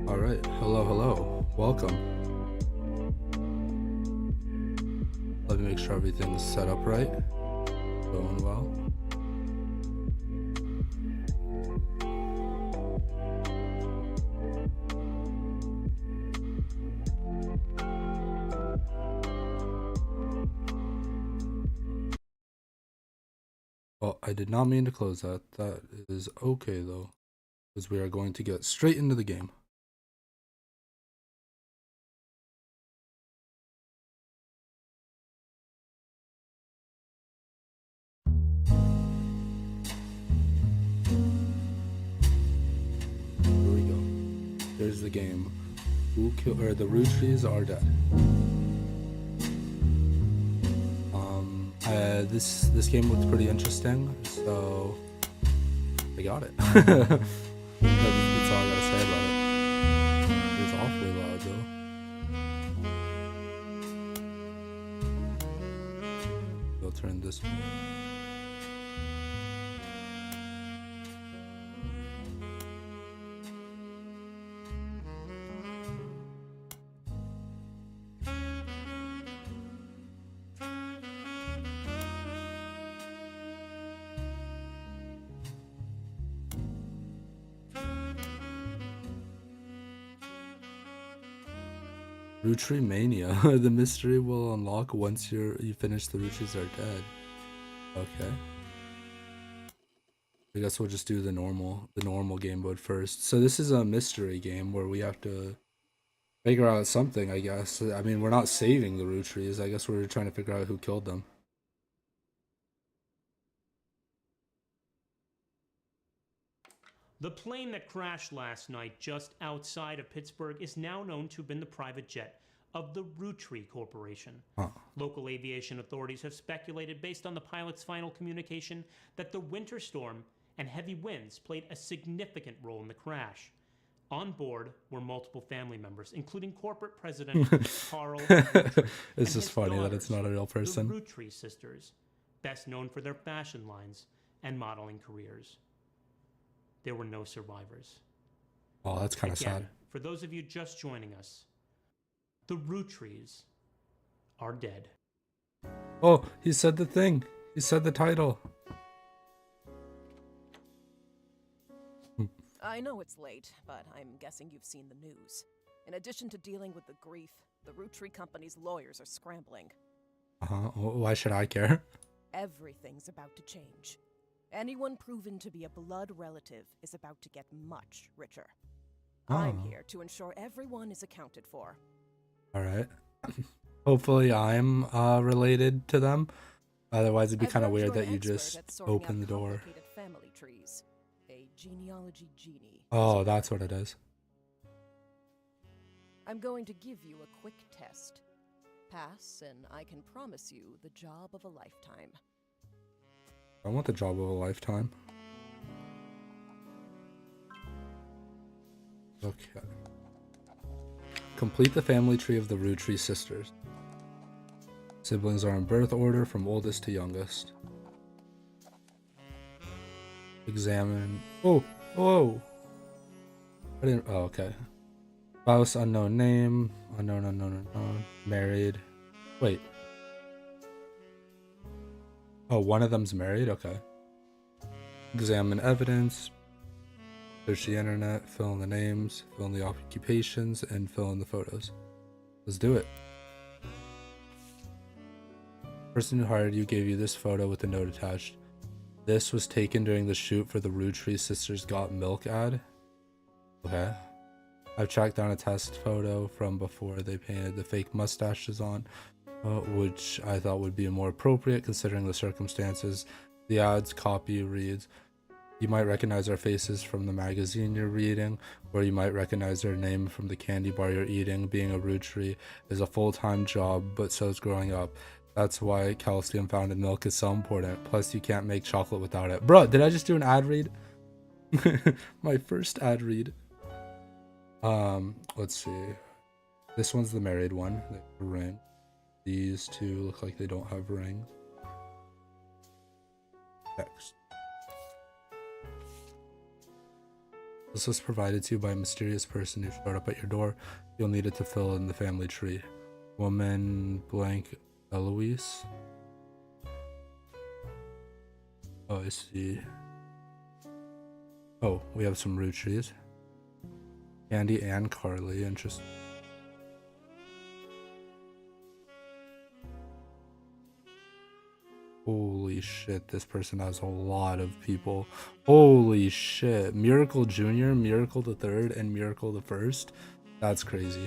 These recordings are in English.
All right, hello, welcome. Let me make sure everything's set up right. Going well. Well, I did not mean to close that. That is okay though, because we are going to get straight into the game. Here we go. There's the game. The Rootries are dead. This game looks pretty interesting, so I got it. That's all I gotta say about it. It's awfully loud though. I'll turn this one. Rootry Mania. The mystery will unlock once you finish the Rootries are dead. Okay. I guess we'll just do the normal game mode first. So this is a mystery game where we have to figure out something, I guess. I mean, we're not saving the Rootries. I guess we're trying to figure out who killed them. The plane that crashed last night just outside of Pittsburgh is now known to have been the private jet of the Rootry Corporation. Huh. Local aviation authorities have speculated, based on the pilot's final communication, that the winter storm and heavy winds played a significant role in the crash. On board were multiple family members, including corporate president Carl Rootry. It's just funny that it's not a real person. The Rootry sisters, best known for their fashion lines and modeling careers. There were no survivors. Oh, that's kind of sad. For those of you just joining us, the Rootries are dead. Oh, he said the thing. He said the title. I know it's late, but I'm guessing you've seen the news. In addition to dealing with the grief, the Rootry Company's lawyers are scrambling. Why should I care? Everything's about to change. Anyone proven to be a blood relative is about to get much richer. I'm here to ensure everyone is accounted for. All right. Hopefully I'm related to them. Otherwise it'd be kind of weird that you just open the door. Family trees. A genealogy genie. Oh, that's what it is. I'm going to give you a quick test. Pass, and I can promise you the job of a lifetime. I want the job of a lifetime. Okay. Complete the family tree of the Rootry sisters. Siblings are in birth order from oldest to youngest. Examine. Oh! I didn't. Oh, okay. Spouse, unknown name. Unknown. Married. Wait. Oh, one of them's married? Okay. Examine evidence. Search the internet. Fill in the names. Fill in the occupations. And fill in the photos. Let's do it. Person who hired you gave you this photo with a note attached. This was taken during the shoot for the Rootry Sisters Got Milk ad. Okay. I've tracked down a test photo from before they painted the fake mustaches on. Which I thought would be more appropriate considering the circumstances. The ad's copy reads, "You might recognize our faces from the magazine you're reading, or you might recognize our name from the candy bar you're eating. Being a Rootry is a full-time job, but so is growing up. That's why calcium found in milk is so important. Plus, you can't make chocolate without it." Bro, did I just do an ad read? My first ad read. Let's see. This one's the married one. The ring. These two look like they don't have rings. Text. This was provided to you by a mysterious person who showed up at your door. You'll need it to fill in the family tree. Woman blank Eloise. Oh, I see. Oh, we have some root trees. Candy and Carly, interesting. Holy shit, this person has a lot of people. Holy shit. Miracle Jr., Miracle the Third, and Miracle the First. That's crazy.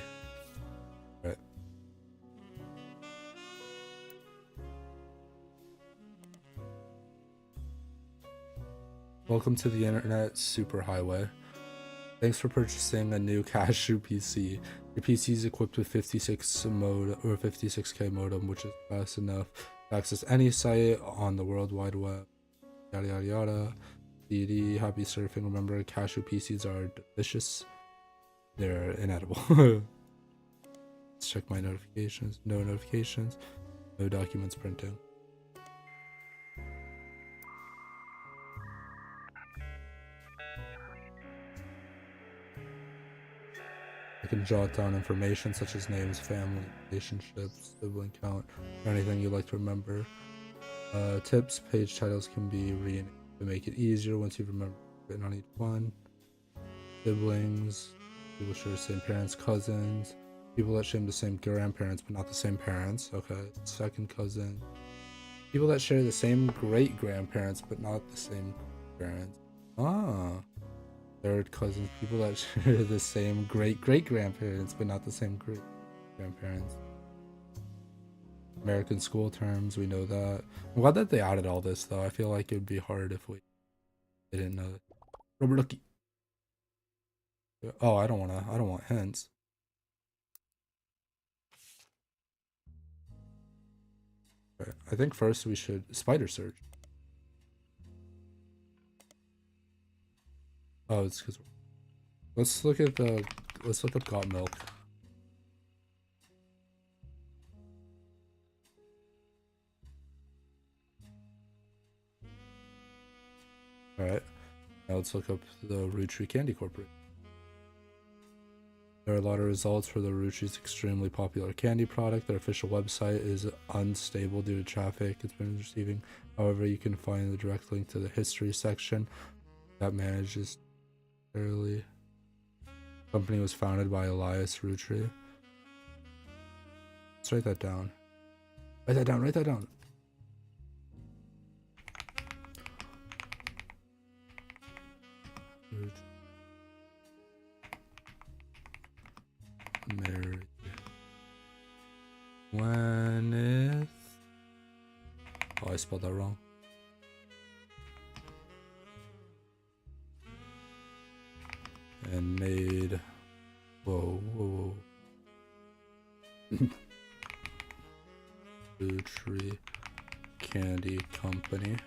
Right. Welcome to the internet superhighway. Thanks for purchasing a new Cashew PC. Your PC is equipped with 56K modem, which is fast enough to access any site on the World Wide Web. Yada yada yada. DD, happy surfing. Remember, Cashew PCs are delicious. They're inedible. Let's check my notifications. No notifications. No documents printing. I can jot down information such as names, family, relationships, sibling count, or anything you'd like to remember. Tips, page titles can be renamed to make it easier once you've remembered written on each one. Siblings, people share the same parents, cousins, people that share the same grandparents but not the same parents. Okay, second cousin. People that share the same great grandparents but not the same parents. Third cousins, people that share the same great grandparents but not the same great grandparents. American school terms, we know that. I'm glad that they added all this though. I feel like it would be hard if we didn't know that. Rubber ducky. Oh, I don't want hints. Right. I think first we should spider search. Oh, it's because let's look up Got Milk. Alright. Now let's look up the Root Tree Candy Corporation. There are a lot of results for the Root Tree's extremely popular candy product. Their official website is unstable due to traffic it's been receiving. However, you can find the direct link to the history section that manages early. The company was founded by Elias Roottree. Let's write that down. Write that down. Write that down. Mary Gwyneth. Oh, I spelled that wrong. And made whoa. Root Tree Candy Company.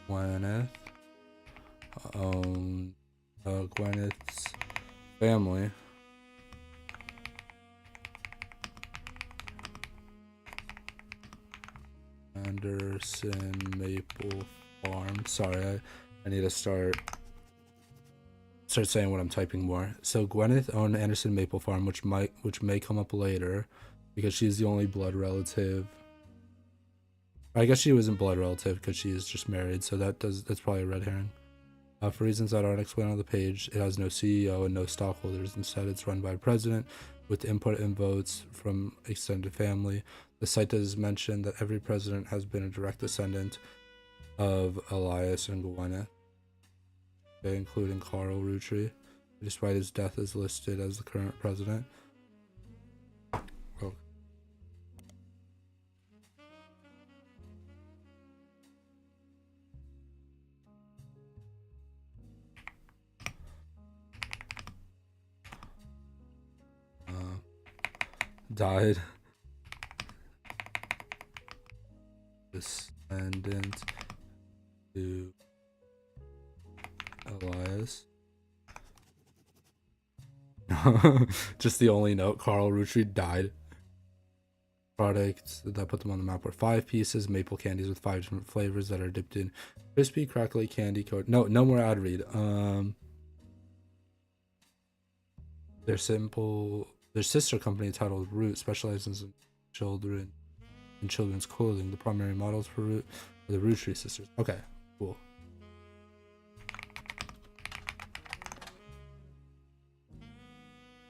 Gwyneth. Gwyneth's family. Anderson Maple Farm. Sorry, I need to start saying what I'm typing more. So Gwyneth owned Anderson Maple Farm, which may come up later, because she's the only blood relative. I guess she wasn't blood relative because she is just married, so that's probably a red herring. For reasons that aren't explained on the page, it has no CEO and no stockholders. Instead, it's run by a president with input and votes from extended family. The site does mention that every president has been a direct descendant of Elias and Gwyneth, including Carl Roottree, despite his death is listed as the current president. Oh. Died. Descendant to Elias Just the only note, Carl Rootry died. Products that put them on the map were 5 pieces, maple candies with 5 different flavors that are dipped in crispy, crackly candy coat. No more ad read. Their sister company titled Root specializes in children's clothing. The primary models for Root are the Rootry sisters. Okay, cool.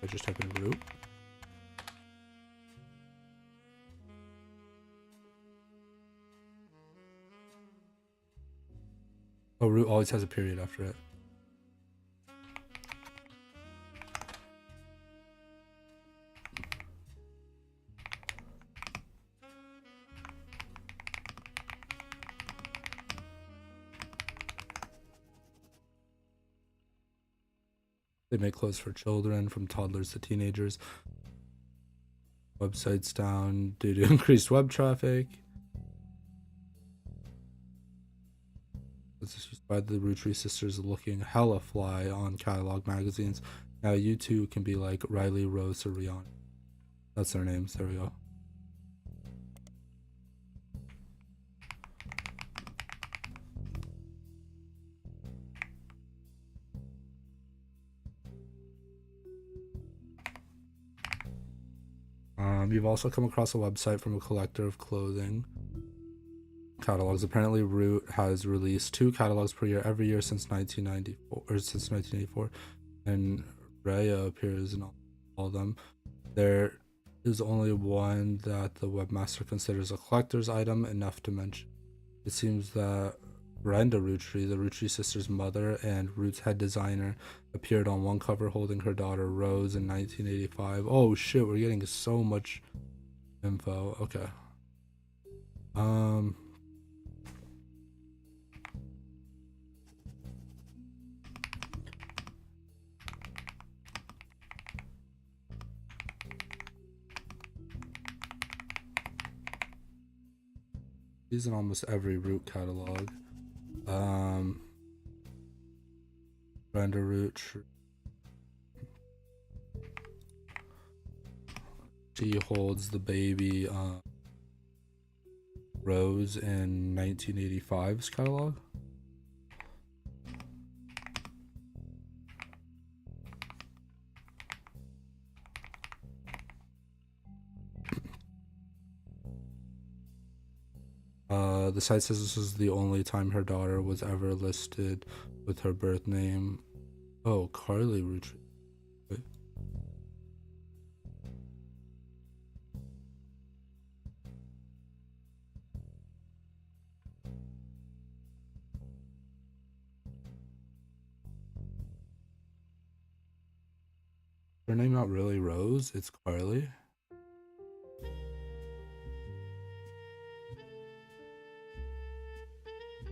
I just type in Root. Oh, Root always has a period after it. They make clothes for children, from toddlers to teenagers. Website's down due to increased web traffic. This is used by the Rootry sisters looking hella fly on catalog magazines. Now you too can be like Riley, Rose, or Rihanna. That's their names. There we go. You've also come across a website from a collector of clothing catalogs. Apparently, Root has released 2 catalogs per year every year since 1984, and Raya appears in all of them. There is only one that the webmaster considers a collector's item enough to mention. It seems that Brenda Rootry, the Rootry sisters' mother and Root's head designer, appeared on one cover holding her daughter Rose in 1985. Oh shit, we're getting so much info. Okay. These in almost every Root catalog. Brenda Root. She holds the baby Rose in 1985's catalog. The site says this was the only time her daughter was ever listed with her birth name. Oh, Carly Rootry. Wait. Her name not really Rose, it's Carly.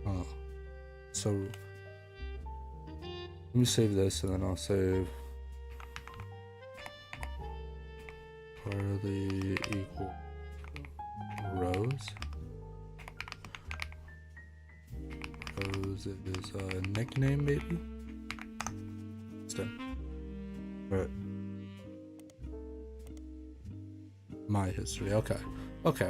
Oh, so let me save this and then I'll save Carly equal Rose. Rose is a nickname, maybe? Right. My history. Okay. Okay.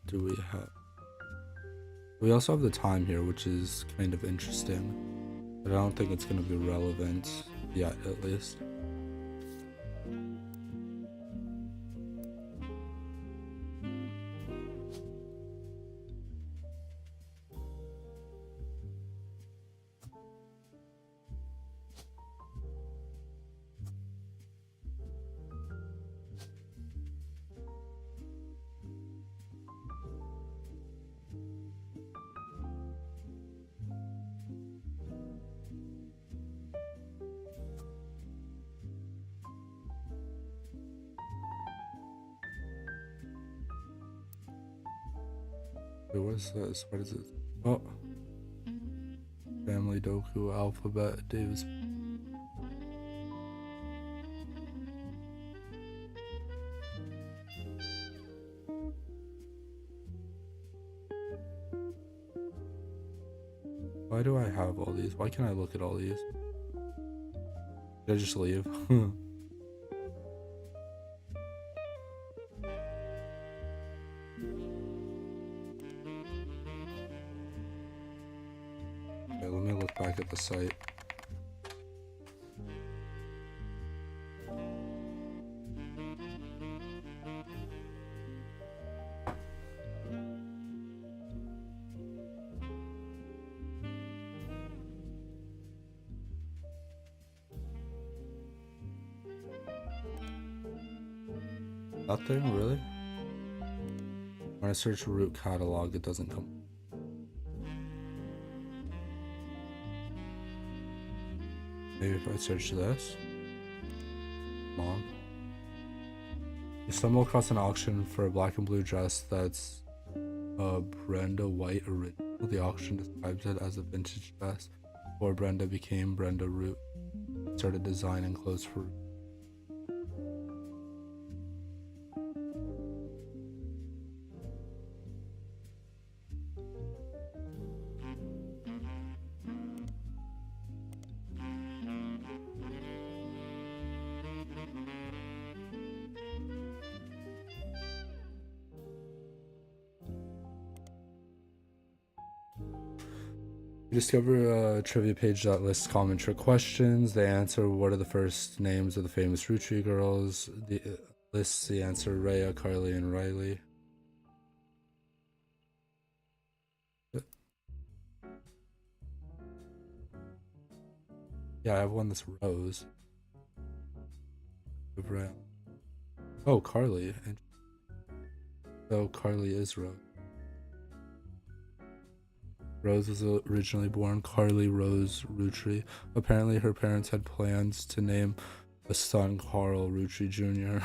Do we have? We also have the time here, which is kind of interesting, but I don't think it's going to be relevant yet, at least. Wait, what is this? What is it? Oh. Family Doku Alphabet Davis. Why do I have all these? Why can't I look at all these? Did I just leave? Okay, let me look back at the site. That thing, really? When I search root catalog, it doesn't come. Maybe if I search this. Mom. You stumble across an auction for a black and blue dress that's a Brenda White original. The auction describes it as a vintage dress before Brenda became Brenda Root. Started designing clothes for Root. You discover a trivia page that lists common trick questions. They answer what are the first names of the famous Root Tree girls. The lists the answer Rhea, Carly, and Riley. Yeah, I have one that's Rose. Oh, Carly. So Carly is Rose. Rose was originally born Carly Rose Rootry. Apparently, her parents had plans to name a son Carl Rootry Jr.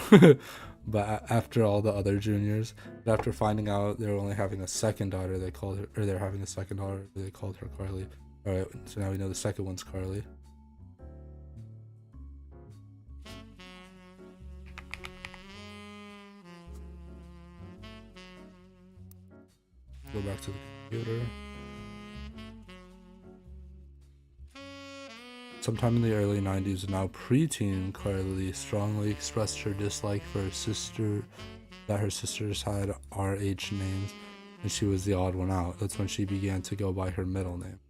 But after all the other juniors, after finding out they were only having a second daughter, they called her, or they're having a second daughter, they called her Carly. All right, so now we know the second one's Carly. Go back to the computer. Sometime in the early 90s, now preteen Carly strongly expressed her dislike for her sister, that her sisters had RH names, and she was the odd one out. That's when she began to go by her middle name.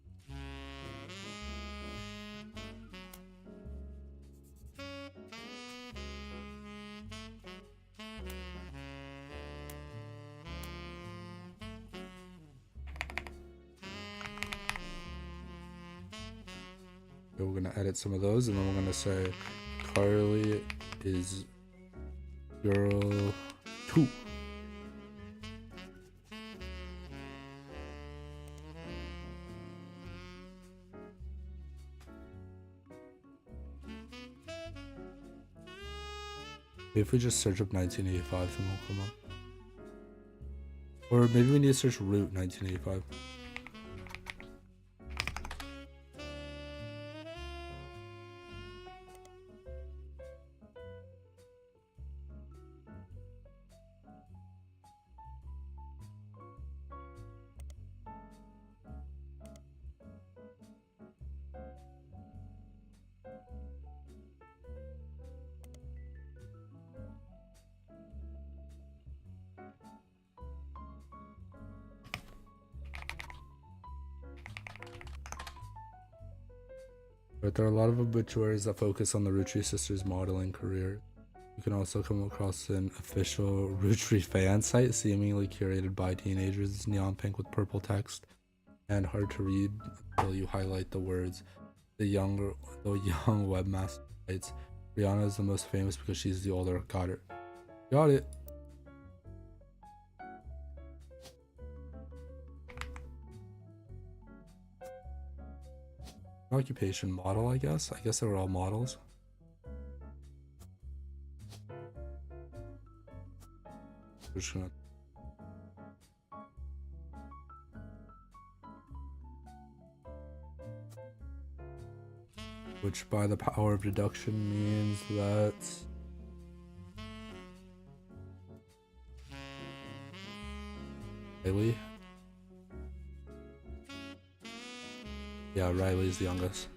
So we're gonna edit some of those, and then we're gonna say Carly is girl 2. If we just search up 1985, then we'll come up. Or maybe we need to search root 1985. But there are a lot of obituaries that focus on the Rootry sisters' modeling career. You can also come across an official Rootry fan site, seemingly curated by teenagers. It's neon pink with purple text and hard to read until you highlight the words. The young webmaster writes, Rihanna is the most famous because she's the older. Got it. Got it. Occupation model, I guess. I guess they were all models. We're just gonna which by the power of deduction means that Riley. Yeah, Riley's the youngest.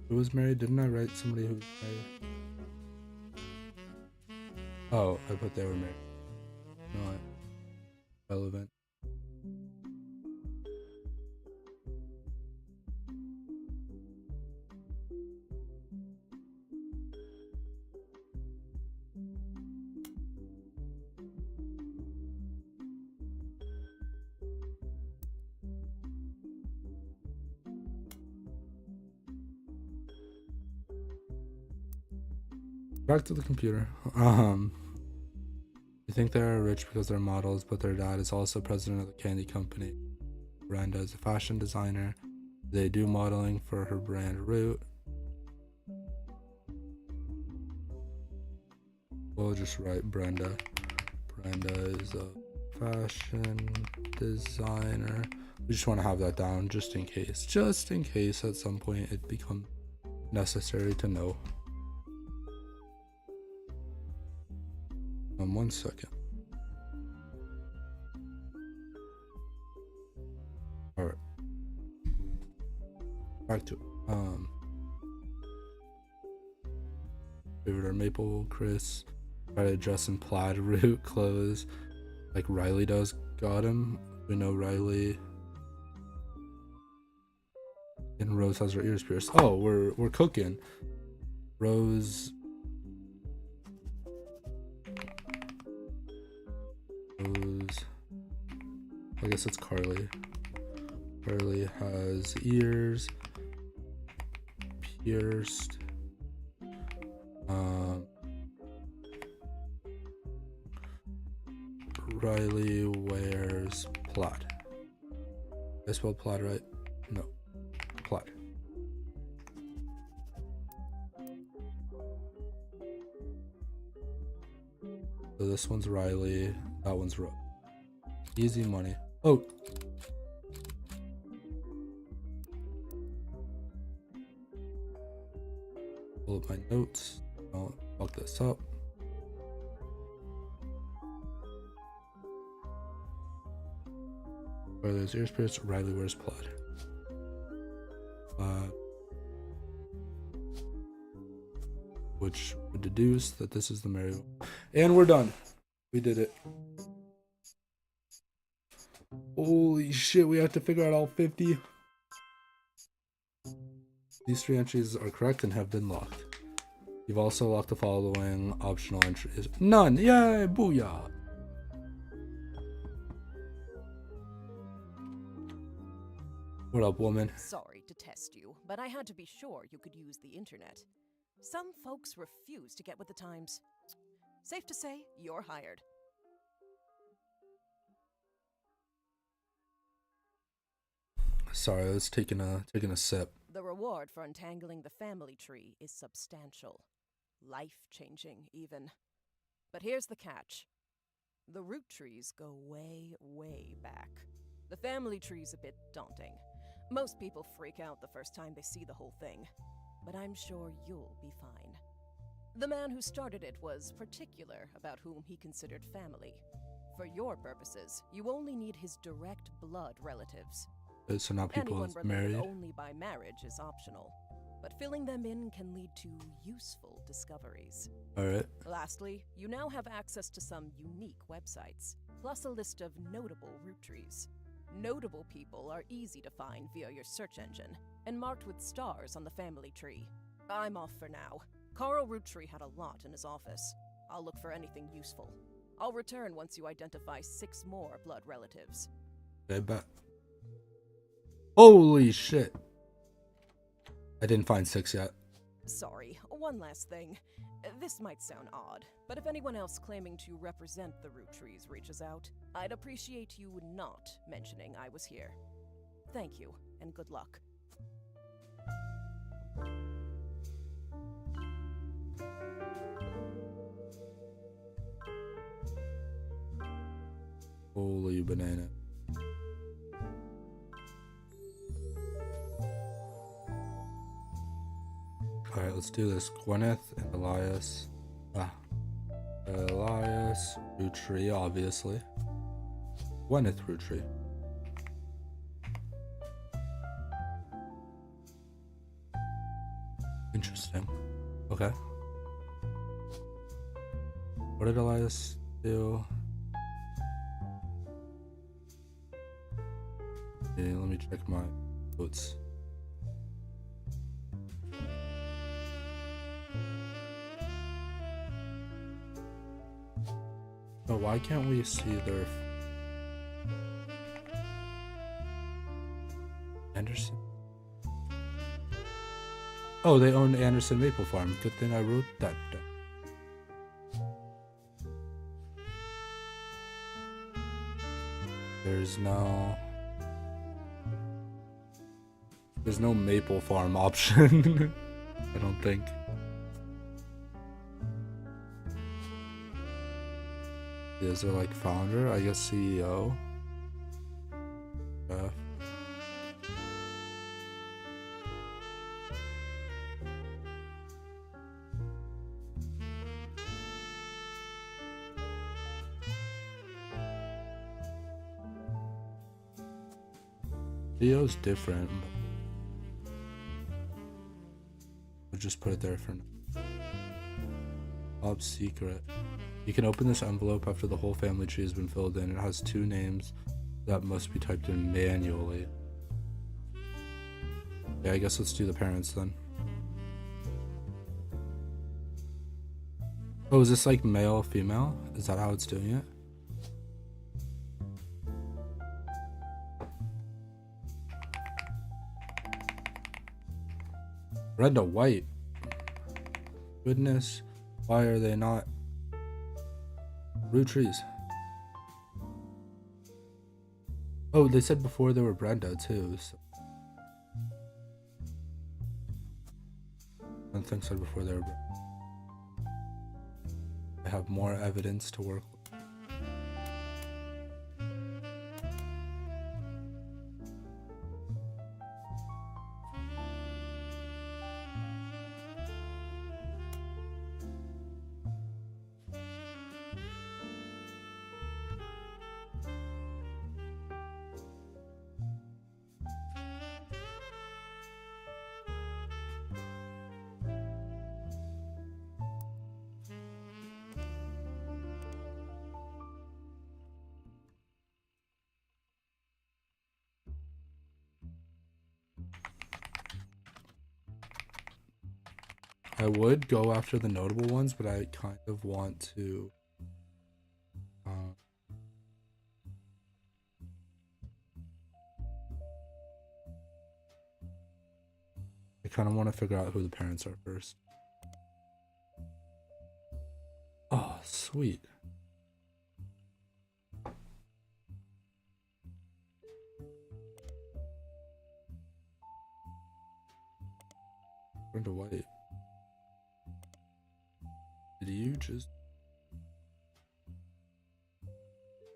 Who was married? Didn't I write somebody who was married? Oh, I put they were married. Not relevant. Back to the computer. You think they're rich because they're models, but their dad is also president of the candy company. Brenda is a fashion designer. They do modeling for her brand Root. We'll just write Brenda. Brenda is a fashion designer. We just want to have that down just in case. Just in case at some point it becomes necessary to know. 1 second. Alright. Back to favorite are Maple, Chris. Try to dress in plaid Root clothes like Riley does. Got him. We know Riley. And Rose has her ears pierced. Oh, we're cooking. Rose. I guess it's Carly. Carly has ears pierced. Riley wears plaid. I spelled plaid right? No. Plaid. So this one's Riley, that one's Rose. Easy money. Oh. Pull up my notes. I'll fuck this up. Where there's ears pierced, Riley wears plaid. Which would deduce that this is the married one. And we're done. We did it. Holy shit, we have to figure out all 50. These 3 entries are correct and have been locked. You've also locked the following optional entries. None! Yay! Booyah! What up, woman? Sorry to test you, but I had to be sure you could use the internet. Some folks refuse to get with the times. Safe to say, you're hired. Sorry, I was taking a sip. The reward for untangling the family tree is substantial. Life-changing, even. But here's the catch. The root trees go way, way back. The family tree's a bit daunting. Most people freak out the first time they see the whole thing. But I'm sure you'll be fine. The man who started it was particular about whom he considered family. For your purposes, you only need his direct blood relatives. So now people Anyone are married. related only by marriage is optional, but filling them in can lead to useful discoveries. Alright. Lastly, you now have access to some unique websites, plus a list of notable root trees. Notable people are easy to find via your search engine, and marked with stars on the family tree. I'm off for now. Carl Roottree had a lot in his office. I'll look for anything useful. I'll return once you identify 6 more blood relatives. I bet. Holy shit. I didn't find 6 yet. Sorry, one last thing. This might sound odd, but if anyone else claiming to represent the root trees reaches out, I'd appreciate you not mentioning I was here. Thank you, and good luck. Holy banana. Alright, let's do this. Gwyneth and Elias. Elias Roottree, obviously. Gwyneth Roottree. Interesting. Okay. What did Elias do? Okay, let me check my notes. Oh, why can't we see their Anderson? Oh, they own Anderson Maple Farm. Good thing I wrote that down. There's no Maple Farm option. I don't think. Is there like founder? I guess CEO. CEO's different. We'll just put it there for now. Top secret. You can open this envelope after the whole family tree has been filled in. It has 2 names that must be typed in manually. Yeah, I guess let's do the parents then. Oh, is this like male, female? Is that how it's doing it? Red to white. Goodness, why are they not Roottrees? Oh, they said before they were Brenda too. So. One thing said before they were Brenda. I have more evidence to work with. I would go after the notable ones, but I kind of want to figure out who the parents are first. Oh, sweet. Brenda White. Did you just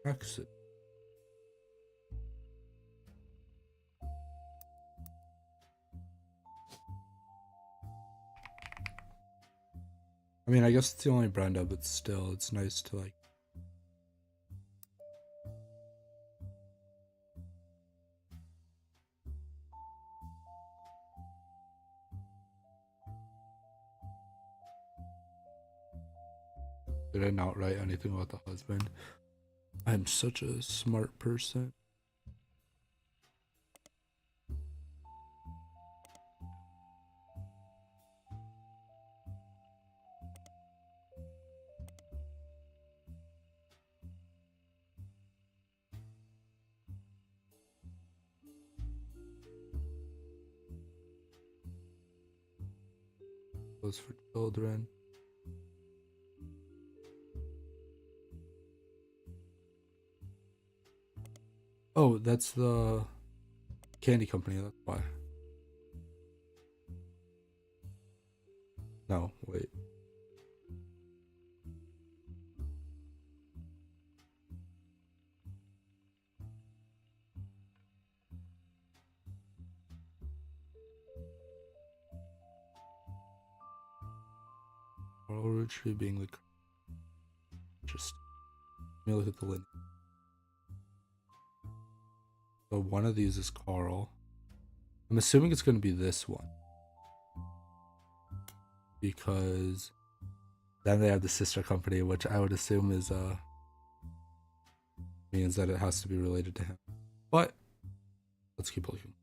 exit? I mean, I guess it's the only Brenda, but still, it's nice to like. Did I not write anything about the husband? I'm such a smart person. Goes for children. Oh, that's the candy company, that's why. No, wait. Carl Rootry being the interesting. Let me look at the lineage. So one of these is Carl. I'm assuming it's going to be this one, because then they have the sister company, which I would assume is means that it has to be related to him. But let's keep looking.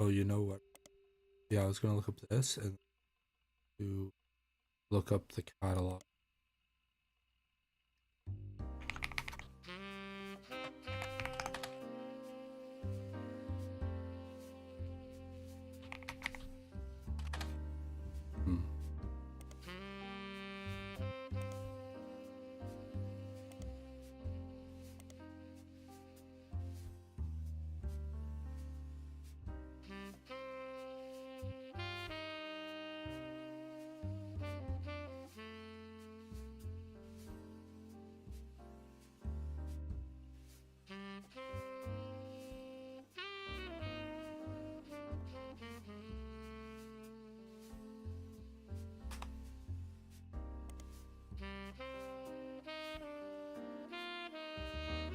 Oh, you know what? Yeah, I was gonna look up this and to look up the catalog. Hmm.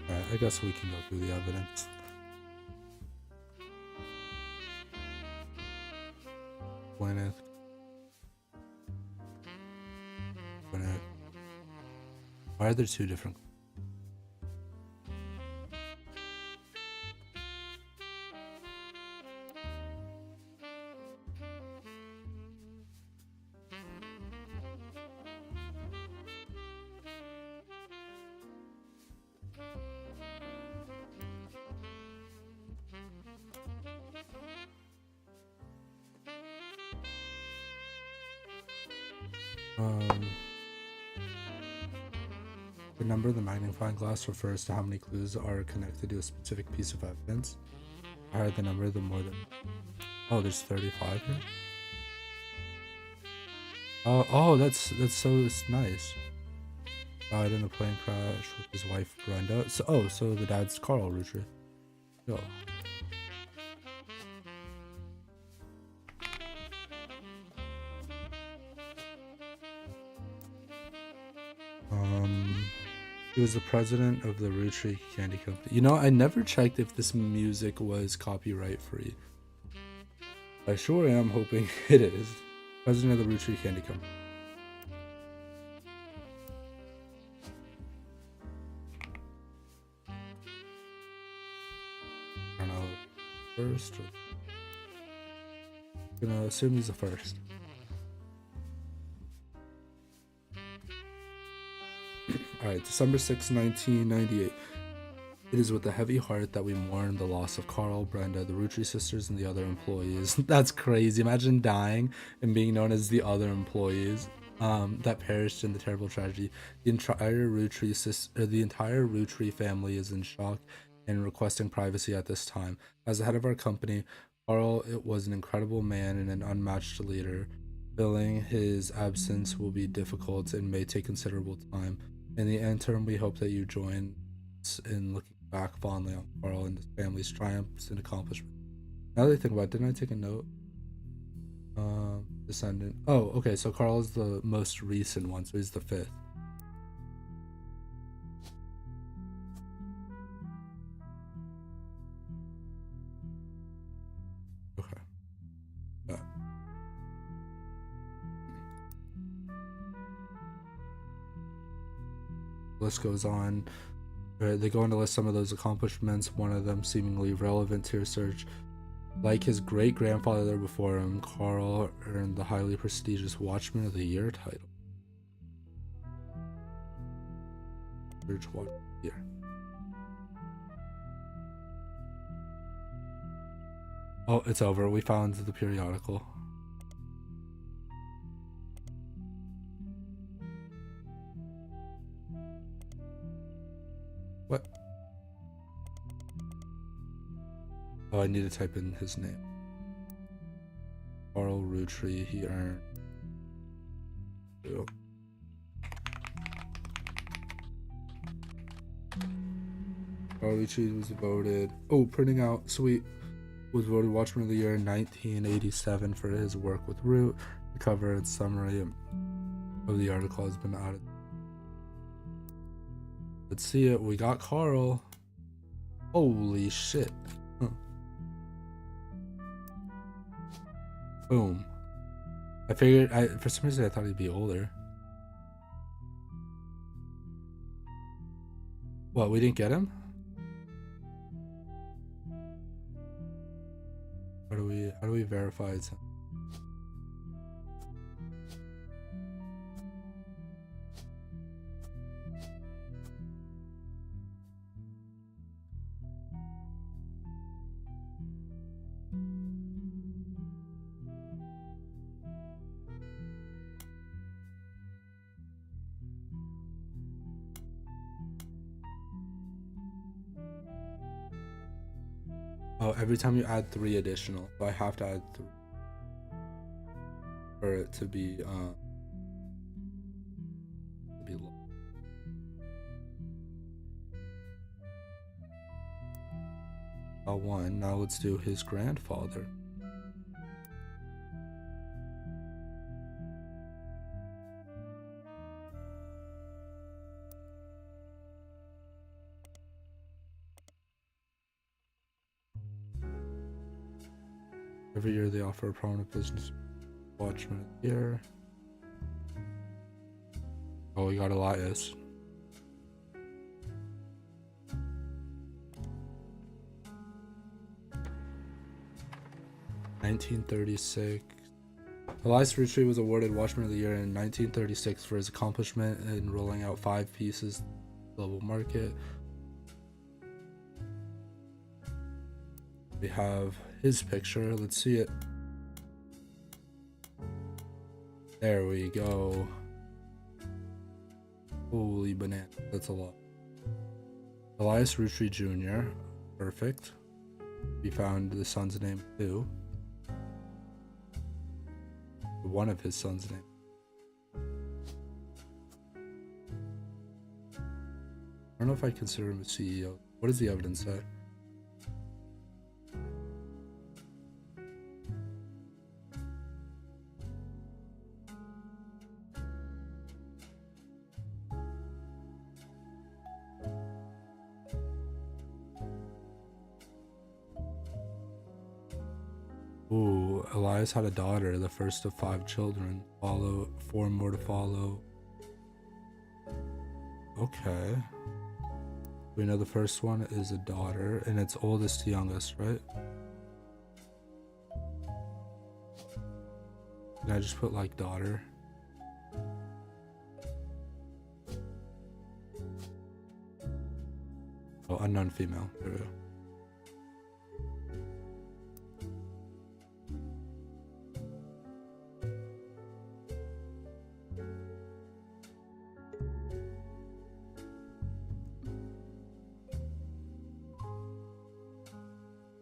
Alright, I guess we can go through the evidence. Gwyneth. Why are there two different? The number of the magnifying glass refers to how many clues are connected to a specific piece of evidence. The higher the number, the more the... Oh, there's 35 here? Oh, that's nice. Died in a plane crash with his wife Brenda. So the dad's Carl Rootry. Yo. He was the president of the Rootry Candy Company. You know, I never checked if this music was copyright free. I sure am hoping it is. President of the Rootry Candy Company. I don't know, first or... I'm gonna assume he's the first. Alright, December 6, 1998. It is with a heavy heart that we mourn the loss of Carl, Brenda, the Rootry sisters, and the other employees. That's crazy. Imagine dying and being known as the other employees that perished in the terrible tragedy. The entire Rootry family is in shock and requesting privacy at this time. As the head of our company, Carl was an incredible man and an unmatched leader. Filling his absence will be difficult and may take considerable time. In the interim, we hope that you join us in looking back fondly on Carl and his family's triumphs and accomplishments. Now that I think about it, didn't I take a note? Descendant. Oh, okay, so Carl is the most recent one, so he's the fifth. Okay. List goes on. They go on to list some of those accomplishments, one of them seemingly relevant to your search. Like his great-grandfather before him, Carl earned the highly prestigious Watchman of the Year title. Search Watchman of the Year. Oh, it's over. We found the periodical. What? Oh, I need to type in his name. Carl Rootry, he earned... Oh. Carl Rootry was voted... Oh, printing out, sweet. Was voted Watchman of the Year in 1987 for his work with Root. The cover and summary of the article has been added. Let's see it. We got Carl. Holy shit. Huh. Boom. I figured, for some reason I thought he'd be older. What, we didn't get him? How do we verify it's him? Oh, every time you add 3 additional, so I have to add 3 for it to be low. One. Now let's do his grandfather. Every year they offer a prominent business Watchman of the Year. Oh, we got Elias. (1936). Elias Rootry was awarded Watchman of the Year in 1936 for his accomplishment in rolling out 5 pieces global market. We have his picture. Let's see it. There we go. Holy banana. That's a lot. Elias Rootry Jr. Perfect. We found the son's name too. One of his son's name. I don't know if I consider him a CEO. What does the evidence say? Ooh, Elias had a daughter, the first of 5 children. 4 more to follow. Okay. We know the first one is a daughter, and it's oldest to youngest, right? Can I just put like daughter? Oh, unknown female. There we go.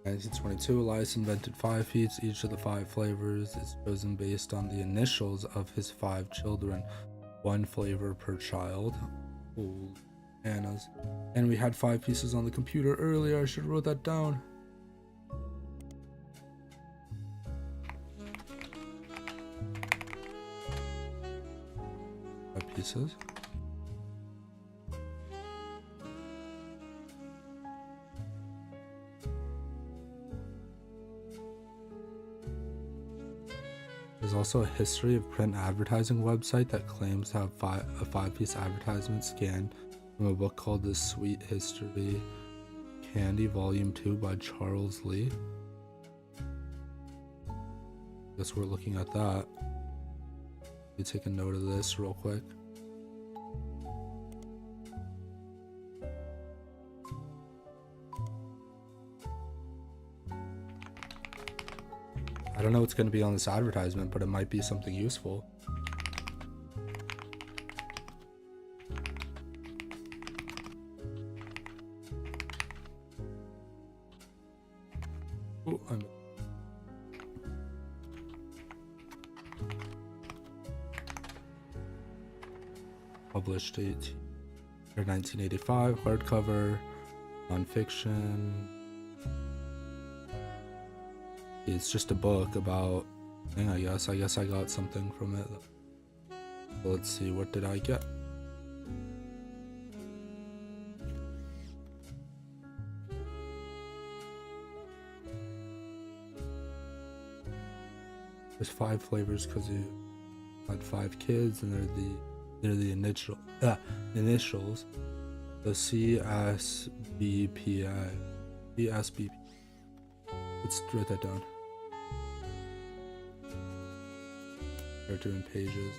In 1922, Elias invented 5 feats. Each of the 5 flavors is chosen based on the initials of his 5 children. 1 flavor per child. Ooh, bananas. And we had 5 pieces on the computer earlier. I should have wrote that down. Five pieces. There's also a history of print advertising website that claims to have a 5-piece advertisement scanned from a book called The Sweet History Candy Volume 2 by Charles Lee. Guess we're looking at that. You take a note of this real quick. I don't know what's going to be on this advertisement, but it might be something useful. Oh, I'm... Published 1985, hardcover, nonfiction. It's just a book about thing, I guess. I guess I got something from it. Let's see, what did I get? There's 5 flavors because you had 5 kids, and they're the initials. The CSBPI. CSBP. Let's write that down. Cartoon pages.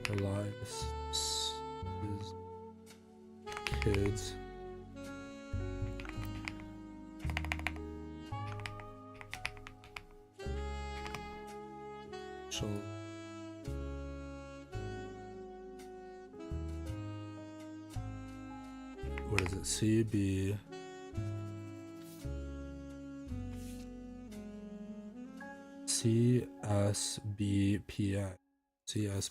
Elias is kids. So what is it? CB. CSBPI. CSB.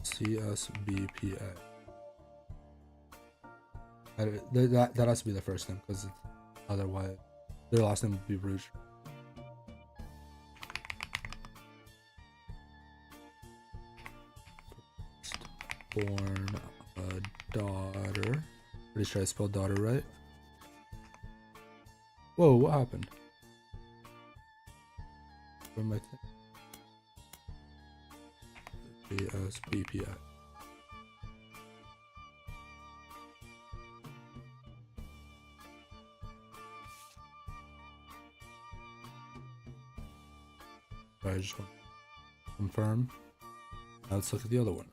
CSBPI. That has to be the first name, because otherwise their last name would be Rouge. Born a daughter. Pretty sure I spelled daughter right. Whoa, what happened? Where am I? CSBPI. I just want to confirm. Now let's look at the other one.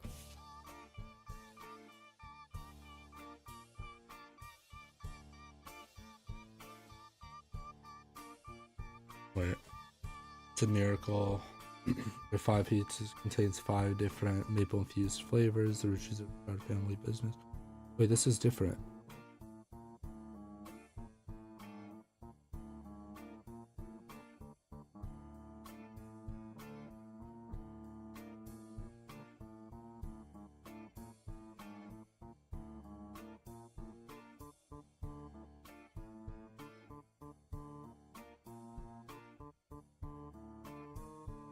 Wait, it's a miracle. Their 5 pizzas contains 5 different maple infused flavors. The riches of our family business. Wait, this is different.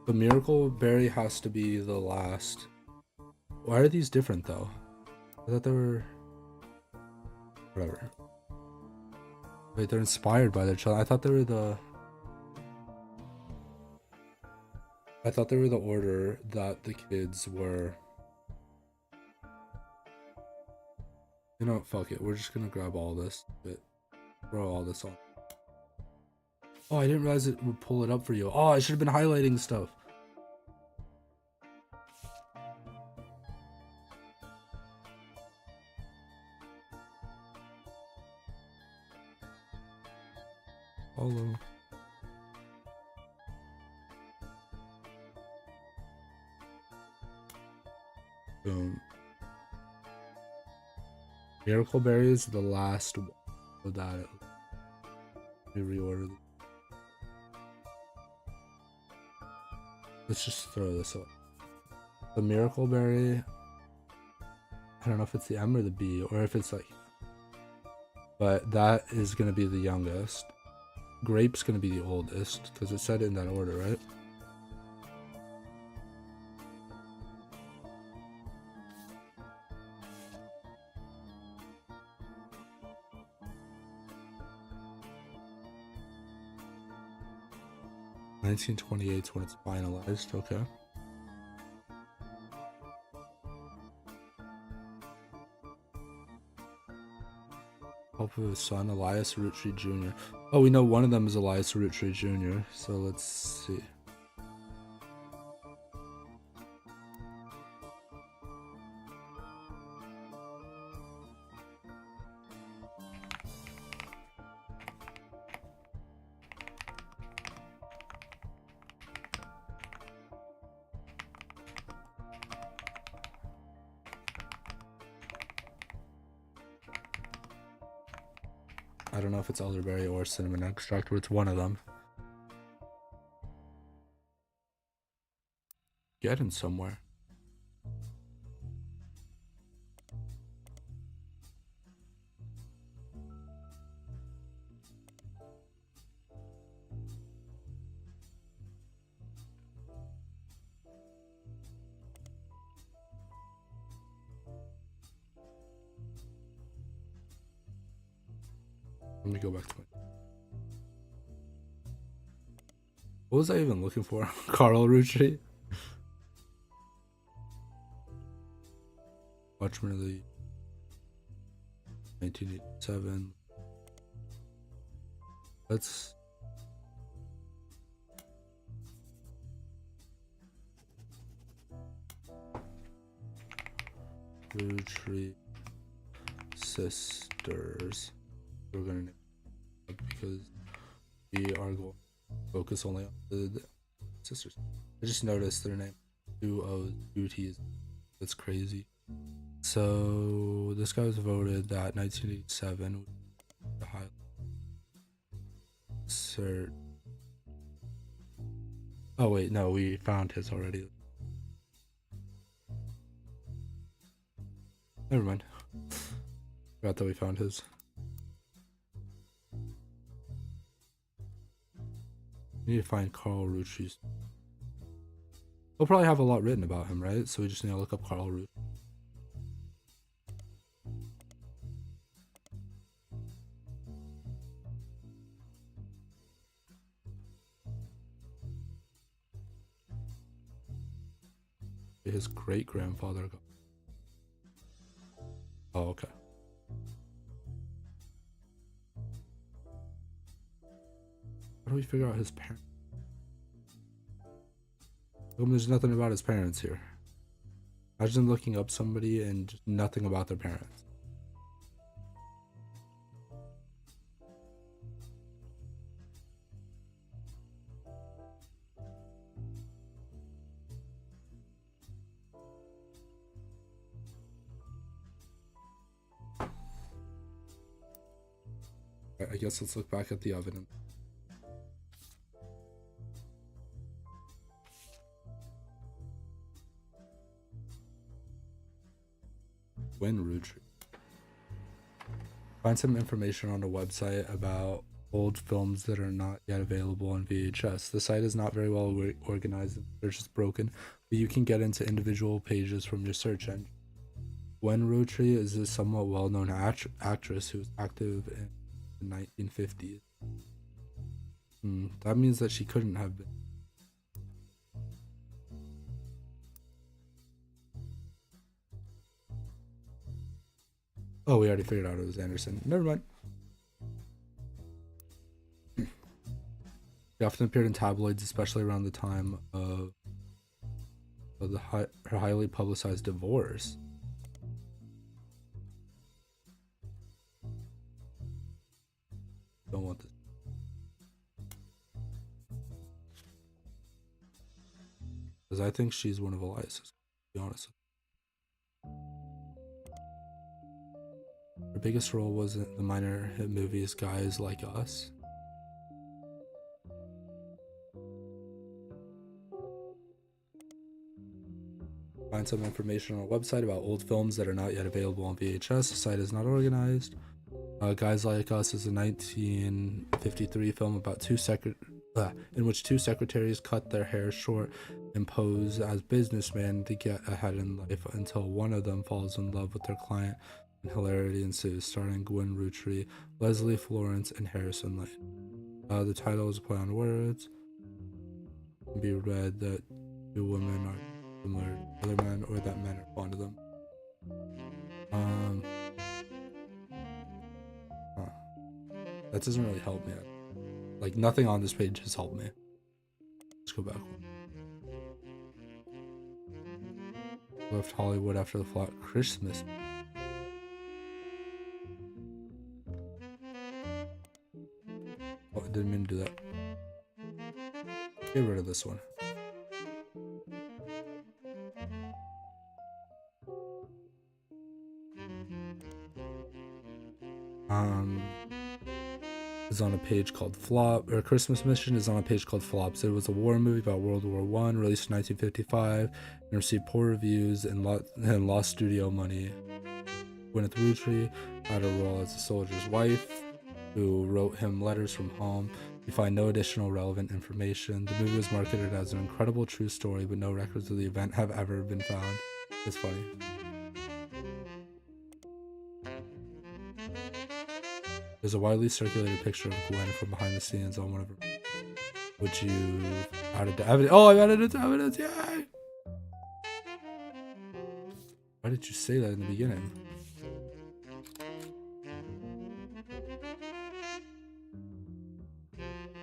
The miracle berry has to be the last. Why are these different though? I thought they were... Whatever. Wait, they're inspired by their child. I thought they were the... order that the kids were... You know, fuck it. We're just gonna grab all this. Throw all this on. Oh, I didn't realize it would pull it up for you. Oh, I should have been highlighting stuff. Follow. Boom. Miracle Berry is the last one of that. Let me reorder them. Let's just throw this up. The Miracle Berry. I don't know if it's the M or the B, or if it's like... But that is going to be the youngest. Grape's going to be the oldest, because it said it in that order, right? (1928) is when it's finalized. Okay. Hope of his son, Elias Roottree Jr. Oh, we know one of them is Elias Roottree Jr. So let's see. I don't know if it's elderberry or cinnamon extract, but it's one of them. Getting somewhere. Let me go back to my... What was I even looking for? Carl root tree? Watchmen of the 1987. Let's... Root tree sisters. We're gonna name it because we are going to focus only on the sisters. I just noticed their name. 2 O's, 2 T's. That's crazy. So this guy was voted that 1987 the high cert. Oh wait, no, we found his already. Never mind. Forgot that we found his. We need to find Carl Rucci's. We'll probably have a lot written about him, right? So we just need to look up Carl Rucci. His great grandfather. Oh, okay. How do we figure out his parents? There's nothing about his parents here. Imagine looking up somebody and just nothing about their parents. I guess let's look back at the oven. Gwen Rutri. Find some information on the website about old films that are not yet available on VHS. The site is not very well organized. They're just broken, but you can get into individual pages from your search engine. Gwen Rutri is a somewhat well-known actress who was active in the 1950s. That means that she couldn't have been. Oh, we already figured out it was Anderson. Never mind. She often appeared in tabloids, especially around the time of her highly publicized divorce. Don't want this. Because I think she's one of Elias's, to be honest. Her biggest role was in the minor hit movies Guys Like Us. Find some information on our website about old films that are not yet available on VHS. The site is not organized. Guys Like Us is a 1953 film about in which two secretaries cut their hair short and pose as businessmen to get ahead in life until one of them falls in love with their client. And hilarity ensues, starring Gwen Rutri, Leslie Florence, and Harrison Lane. The title is a play on words. It can be read that two women are similar to other men, or that men are fond of them. That doesn't really help me. Like, nothing on this page has helped me. Let's go back. Left Hollywood after the flop. Christmas. Oh, I didn't mean to do that. Get rid of this one. is on a page called Flop, or Christmas Mission is on a page called Flops. It was a war movie about World War One, released in 1955, and received poor reviews and lost studio money. Gwyneth Rootry had a role as a soldier's wife, who wrote him letters from home. We find no additional relevant information. The movie was marketed as an incredible true story, but no records of the event have ever been found. It's funny. There's a widely circulated picture of Gwen from behind the scenes on one of her. Would you add it to evidence? Oh, I've added it to evidence! Yay! Why did you say that in the beginning?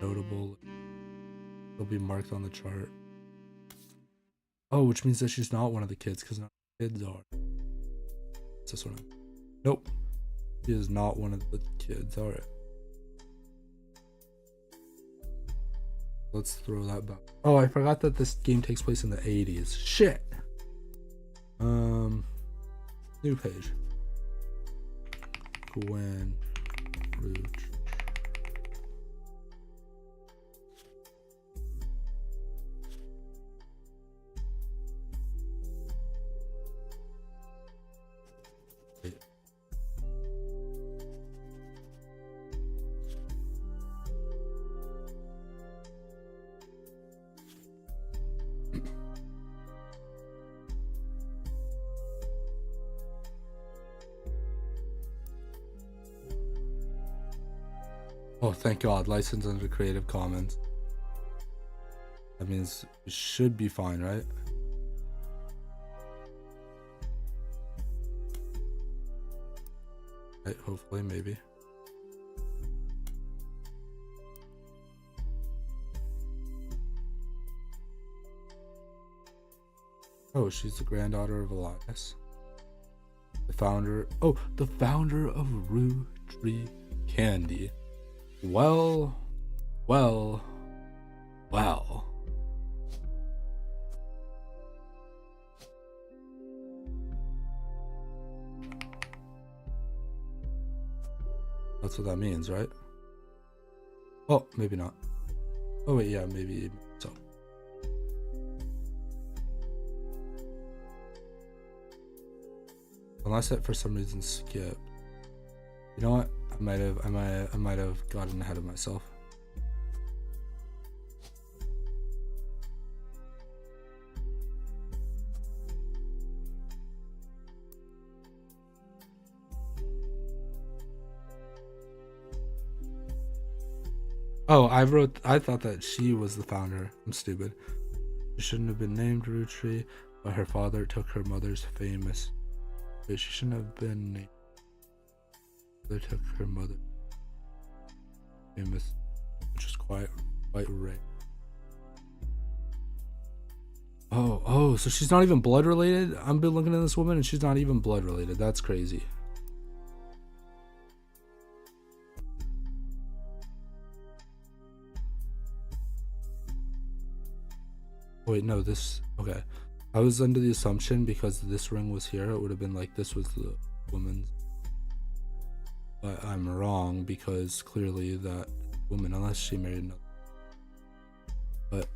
Notable. It'll be marked on the chart. Oh, which means that she's not one of the kids, because not kids are. What's this one? Nope. She is not one of the kids. Alright. Let's throw that back. Oh, I forgot that this game takes place in the 80s. Shit. New page. Gwen Root. Oh, thank God. License under Creative Commons. That means it should be fine, right? Right, hopefully, maybe. Oh, she's the granddaughter of Elias. The founder of Rue Tree Candy. Well. That's what that means, right? Oh, maybe not. Oh wait, yeah, maybe so. Unless it for some reason skipped. You know what? I might have gotten ahead of myself. Oh, I thought that she was the founder. I'm stupid. She shouldn't have been named Rootry, but her father took her mother's famous. Wait, she shouldn't have been named. They took her mother famous, which is quite rare. Oh, so she's not even blood related? I've been looking at this woman and she's not even blood related. That's crazy. Wait, no, okay. I was under the assumption because this ring was here, it would have been like this was the woman's. But I'm wrong because clearly that woman, unless she married another. But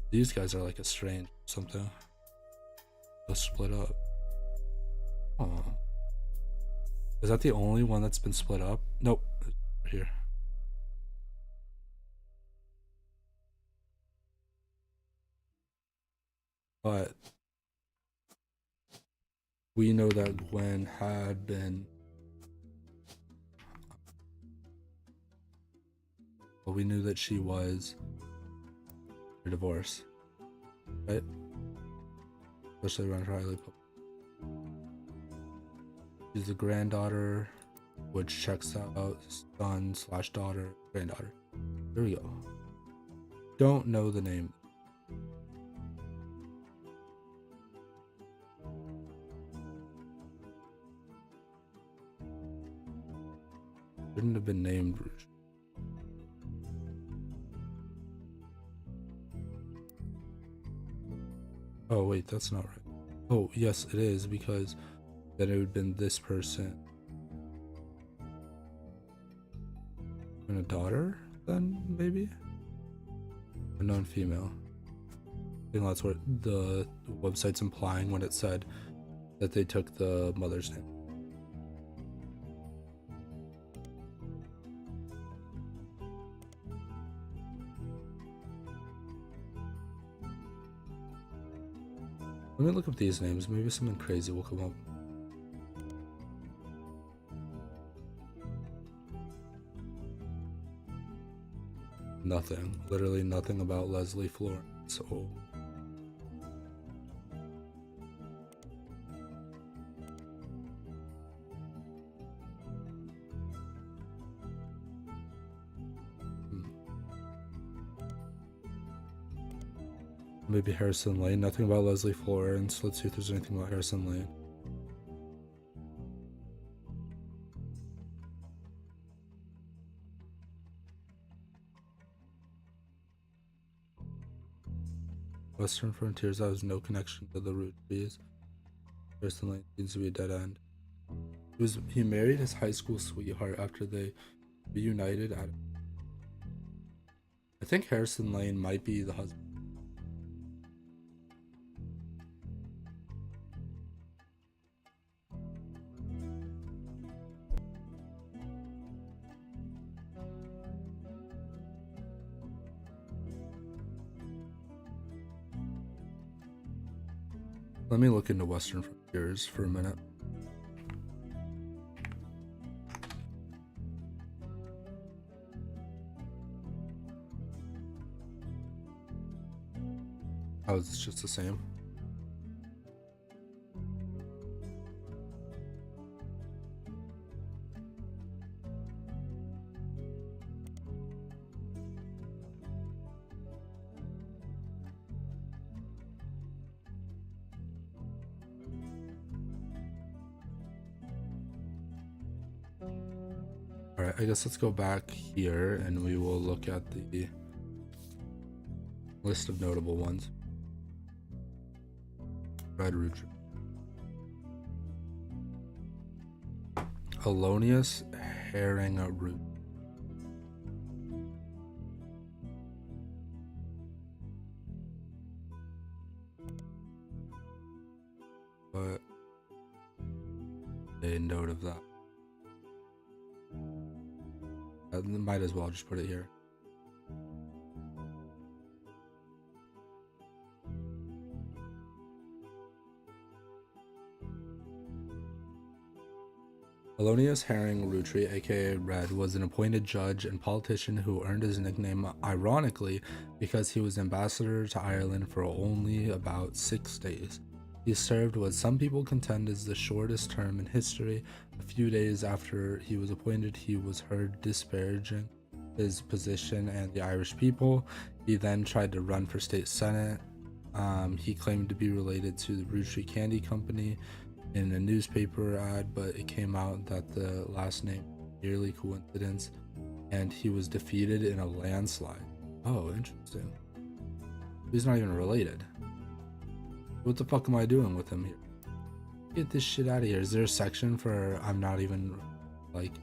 these guys are like estranged or something. Let's split up. Oh. Is that the only one that's been split up? Nope. Right here. But we know that Gwen had been. But we knew that she was a divorce, right? Especially around her highly public. She's the granddaughter, which checks out son/daughter, granddaughter. There we go. Don't know the name. Shouldn't have been named. Oh wait, that's not right. Oh yes, it is, because then it would have been this person. And a daughter, then maybe? Unknown female. I think that's what the website's implying when it said that they took the mother's name. Let me look up these names. Maybe something crazy will come up. Nothing. Literally nothing about Leslie Florence. So maybe Harrison Lane. Nothing about Leslie Florence. Let's see if there's anything about Harrison Lane. Western Frontiers has no connection to the root trees. Harrison Lane seems to be a dead end. He married his high school sweetheart after they reunited at. I think Harrison Lane might be the husband. Let me look into Western Frontiers for a minute. Oh, it's just the same. Alright, I guess let's go back here and we will look at the list of notable ones. Red root tree. Alonius herring root. But a note of that. I might as well just put it here. Alonius Herring Roottree, aka Red, was an appointed judge and politician who earned his nickname ironically because he was ambassador to Ireland for only about 6 days. He served what some people contend is the shortest term in history. A few days after he was appointed, he was heard disparaging his position and the Irish people. He then tried to run for state senate. He claimed to be related to the Roottree Candy Company in a newspaper ad, but it came out that the last name merely coincidence, and he was defeated in a landslide. Oh, interesting. He's not even related. What the fuck am I doing with him here? Get this shit out of here. Is there a section for I'm not even like?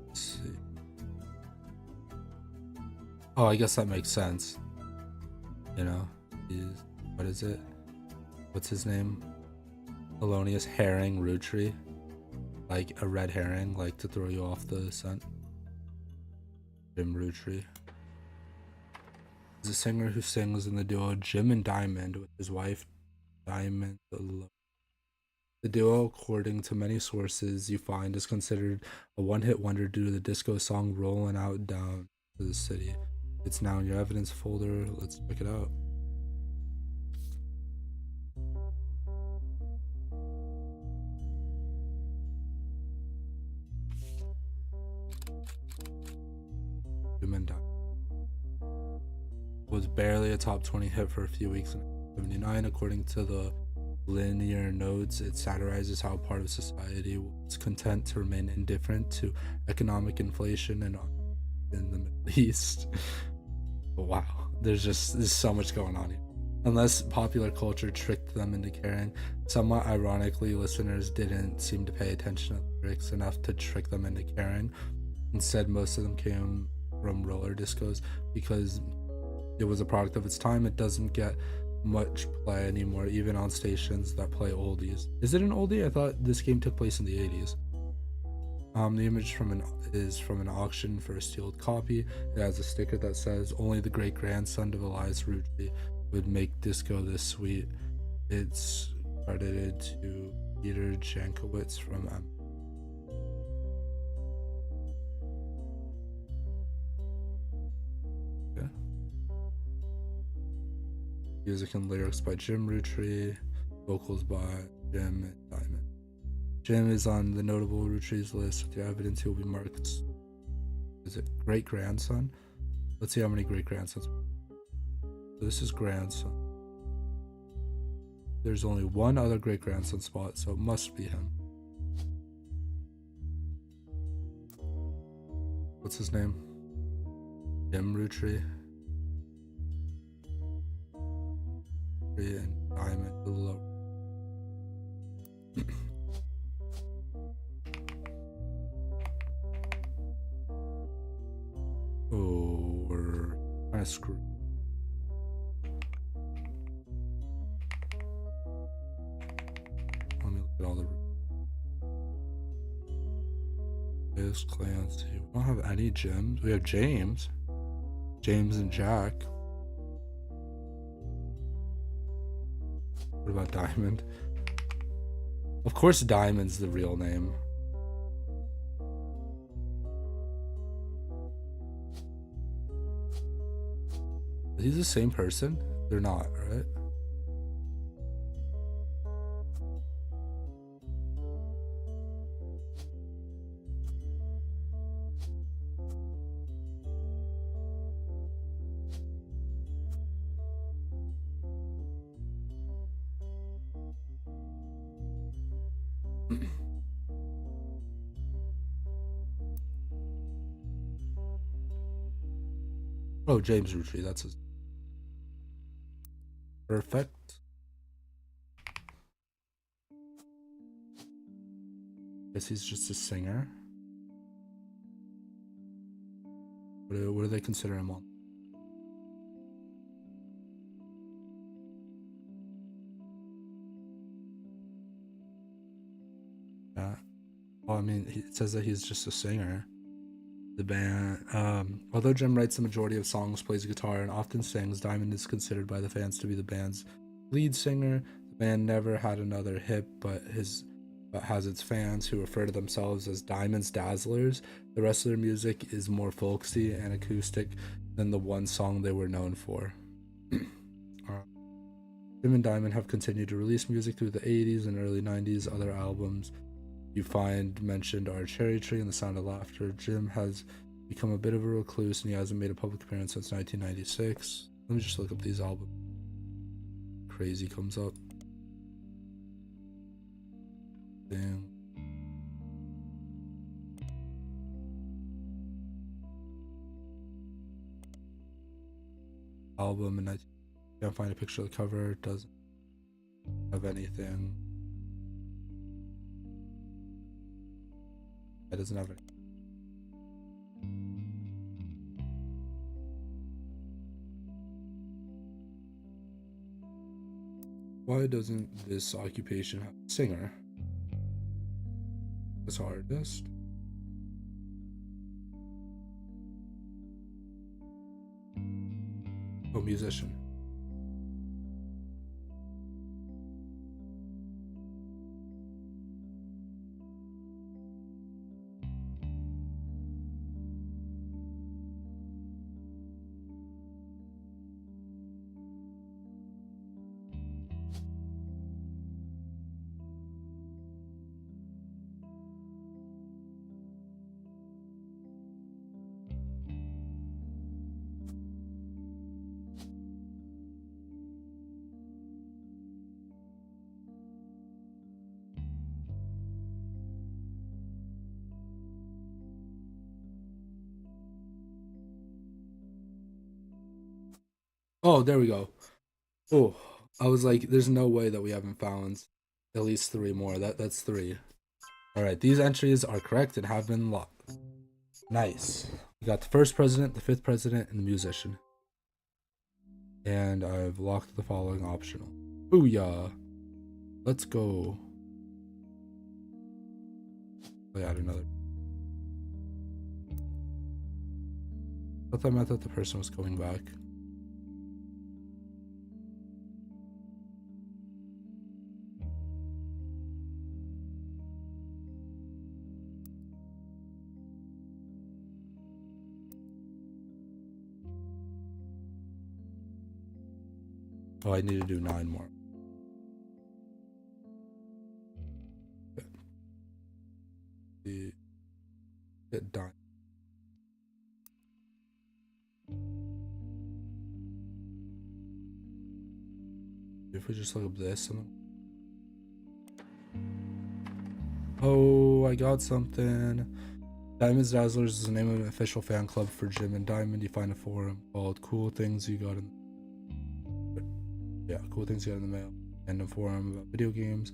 Let's see. Oh, I guess that makes sense. You know, what is it? What's his name? Alonius Herring Roottree. Like a red herring, like to throw you off the scent. Jim Roottree. He's a singer who sings in the duo Jim and Diamond with his wife, Diamond. The duo, according to many sources you find, is considered a one-hit wonder due to the disco song Rollin' Out Down to the City. It's now in your evidence folder. Let's check it out. Was barely a top 20 hit for a few weeks in 1979, according to the linear notes, it satirizes how part of society was content to remain indifferent to economic inflation and in the Middle East. Wow, there's so much going on here. Unless popular culture tricked them into caring, somewhat ironically, listeners didn't seem to pay attention to the lyrics enough to trick them into caring. Instead, most of them came from roller discos because it was a product of its time. It doesn't get much play anymore, even on stations that play oldies. Is it an oldie? I thought this game took place in the 80s. The image is from an auction for a sealed copy. It has a sticker that says, "Only the great grandson of Elias Rutri would make disco this sweet." It's credited to Peter Jankowitz from yeah. Music and lyrics by Jim Rutri, vocals by Jim and Diamond. Jim is on the notable Rutri's list with the evidence he will be marked. Is it great grandson? Let's see how many great grandsons. So this is grandson. There's only one other great grandson spot, so it must be him. What's his name? Jim Rutri. And Diamond below. Oh, we're kind of screwed. Let me look at all the this Clancy. We don't have any Jims. We have James and Jack. What about Diamond? Of course Diamond's the real name. Are these the same person? They're not, right? Oh, James Rutri, that's his. Perfect. Guess he's just a singer. What do they consider him on? Yeah. Well, I mean, it says that he's just a singer. The band, although Jim writes the majority of songs, plays guitar, and often sings, Diamond is considered by the fans to be the band's lead singer. The band never had another hit, but has its fans who refer to themselves as Diamond's Dazzlers. The rest of their music is more folksy and acoustic than the one song they were known for. Jim and Diamond have continued to release music through the 80s and early 90s. Other albums you find mentioned are Cherry Tree and The Sound of Laughter. Jim has become a bit of a recluse and he hasn't made a public appearance since 1996. Let me just look up these albums. Crazy comes up. Damn. Album, and I can't find a picture of the cover. It doesn't have anything. It doesn't have any. Why doesn't this occupation have a singer? This artist. Oh, musician. Oh, there we go. Oh, I was like, there's no way that we haven't found at least 3 more. That's 3. All right, these entries are correct and have been locked. Nice. We got the first president, the 5th president, and the musician. And I've locked the following optional. Booyah. Let's go. I'll add another. I thought that meant that the person was going back. Oh, I need to do 9 more. Get done. If we just look up this and oh, I got something. Diamonds Dazzlers is the name of an official fan club for Jim and Diamond. You find a forum called Cool Things You Got in. Yeah, Cool Things You Got in the Mail. And a forum about video games.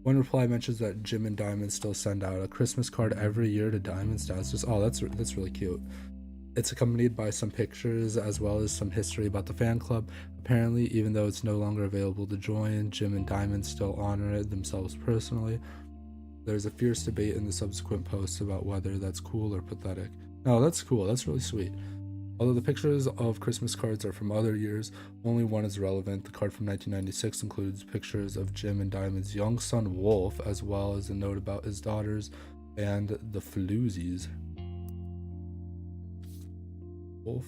One reply mentions that Jim and Diamond still send out a Christmas card every year to Diamonds Dazzlers. Oh, that's really cute. It's accompanied by some pictures as well as some history about the fan club. Apparently, even though it's no longer available to join, Jim and Diamond still honor it themselves personally. There's a fierce debate in the subsequent posts about whether that's cool or pathetic. No, that's cool. That's really sweet. Although the pictures of Christmas cards are from other years, only one is relevant. The card from 1996 includes pictures of Jim and Diamond's young son Wolf, as well as a note about his daughters and the Floozies. Wolf.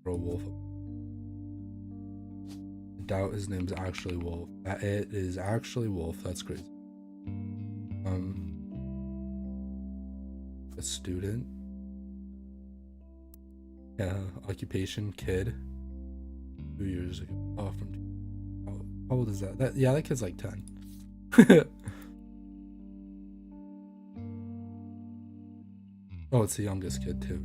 Bro, Wolf. I doubt his name's actually Wolf. It is actually Wolf. That's crazy. A student. Yeah, occupation kid. 2 years ago. Oh, from how old is that? That kid's like 10. Oh, it's the youngest kid too.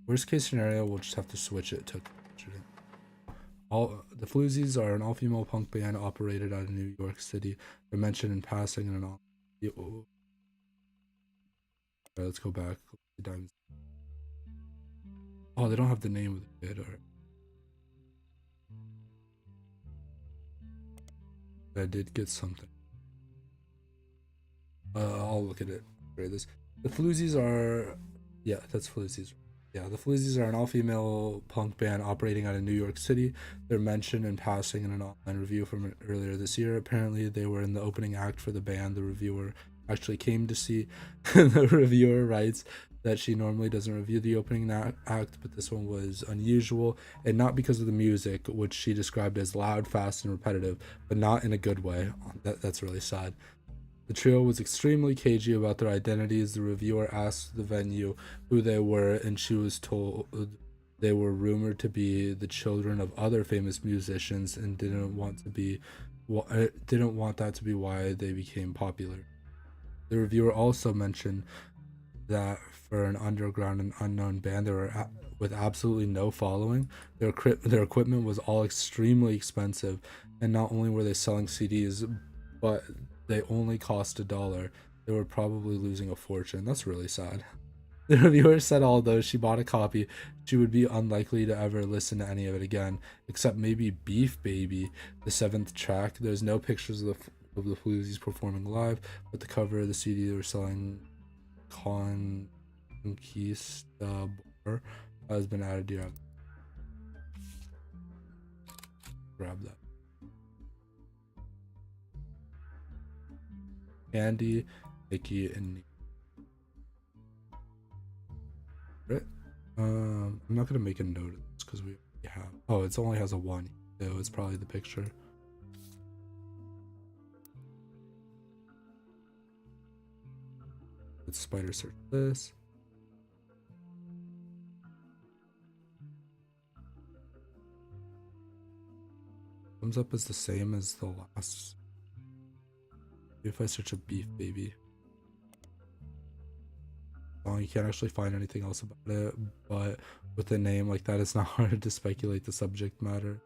Worst case scenario, we'll just have to switch it to student. The Floozies are an all-female punk band operated out of New York City. They're mentioned in passing in an all. Alright, let's go back. Oh, they don't have the name of the kid. Alright. I did get something. I'll look at it. This. The Floozies are. Yeah, that's Floozies. Yeah, the Floozies are an all-female punk band operating out of New York City. They're mentioned in passing in an online review from earlier this year. Apparently, they were in the opening act for the band. The reviewer actually came to see. The reviewer writes that she normally doesn't review the opening act, but this one was unusual, and not because of the music, which she described as loud, fast, and repetitive, but not in a good way. That's really sad. The trio was extremely cagey about their identities. The reviewer asked the venue who they were, and she was told they were rumored to be the children of other famous musicians and didn't want that to be why they became popular. The reviewer also mentioned that for an underground and unknown band, they were with absolutely no following. Their equipment was all extremely expensive, and not only were they selling CDs, but they only cost $1. They were probably losing a fortune. That's really sad. The reviewer said although she bought a copy, she would be unlikely to ever listen to any of it again, except maybe Beef Baby, the 7th track. There's no pictures of the Floozies performing live, but the cover of the CD they were selling, Conquista Bar, has been added to. Grab that. Andy, Mickey, and Nick. Right. I'm not gonna make a note of this because we have. Oh, it only has a 1, so it's probably the picture. Let's spider search this. Comes up as the same as the last. If I search a beef baby. Well, you can't actually find anything else about it, but with a name like that, it's not hard to speculate the subject matter.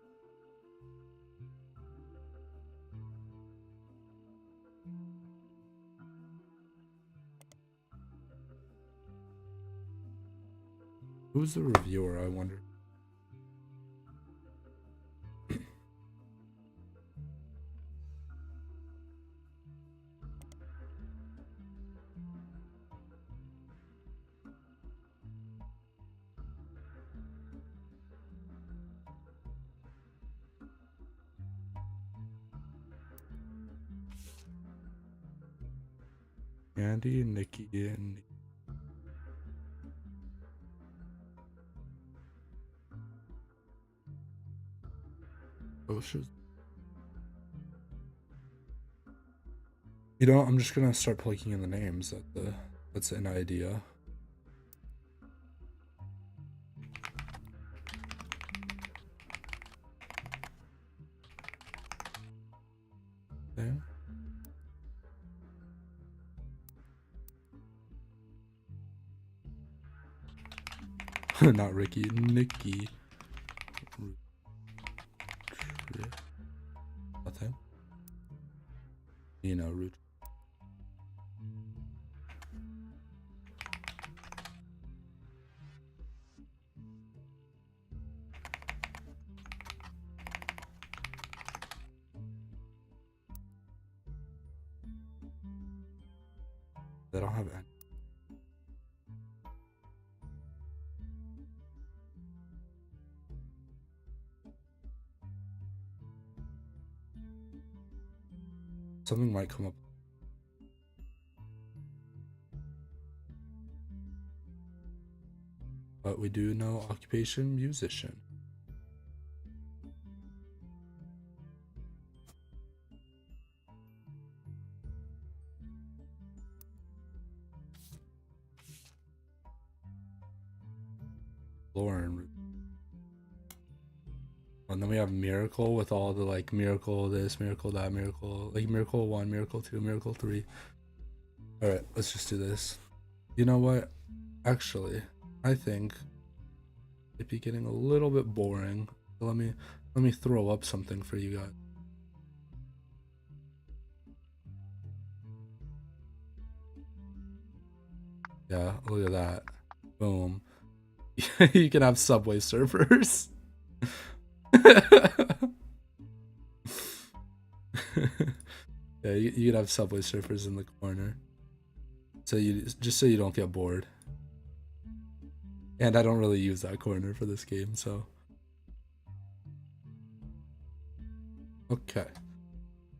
Who's the reviewer, I wonder? Andy, Nikki, and posters. You know, I'm just gonna start plugging in the names. That's an idea. Okay. Not Ricky, Nikki. Nothing. You know, root. They don't have any. Something might come up. But we do know occupation musician. Lauren. And then we have Miracle with all the like Miracle this, Miracle that, Miracle, like Miracle 1, Miracle 2, Miracle 3. Alright, let's just do this. You know what? Actually, I think it'd be getting a little bit boring. So let me throw up something for you guys. Yeah, look at that. Boom. You can have Subway Surfers. Yeah, you can have Subway Surfers in the corner. So you don't get bored. And I don't really use that corner for this game, so. Okay.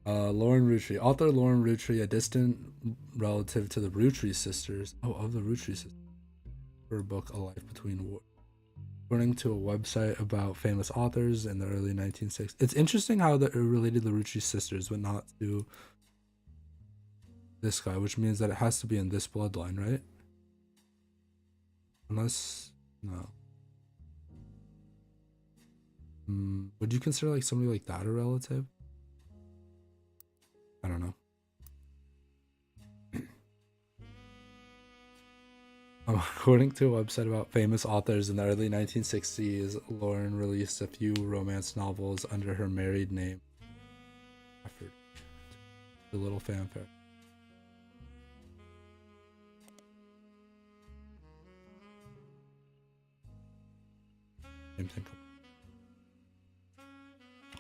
Lauren Rootry. Author Lauren Rootry, a distant relative to the Rootry sisters. Oh, of the Rootry sisters. Her book, A Life Between Wars. According to a website about famous authors in the early 1960s. It's interesting how they're related to the Rootry sisters, but not to this guy, which means that it has to be in this bloodline, right? Unless, no. Would you consider like somebody like that a relative? I don't know. According to a website about famous authors in the early 1960s, Lauren released a few romance novels under her married name. After the little fanfare. Same thing.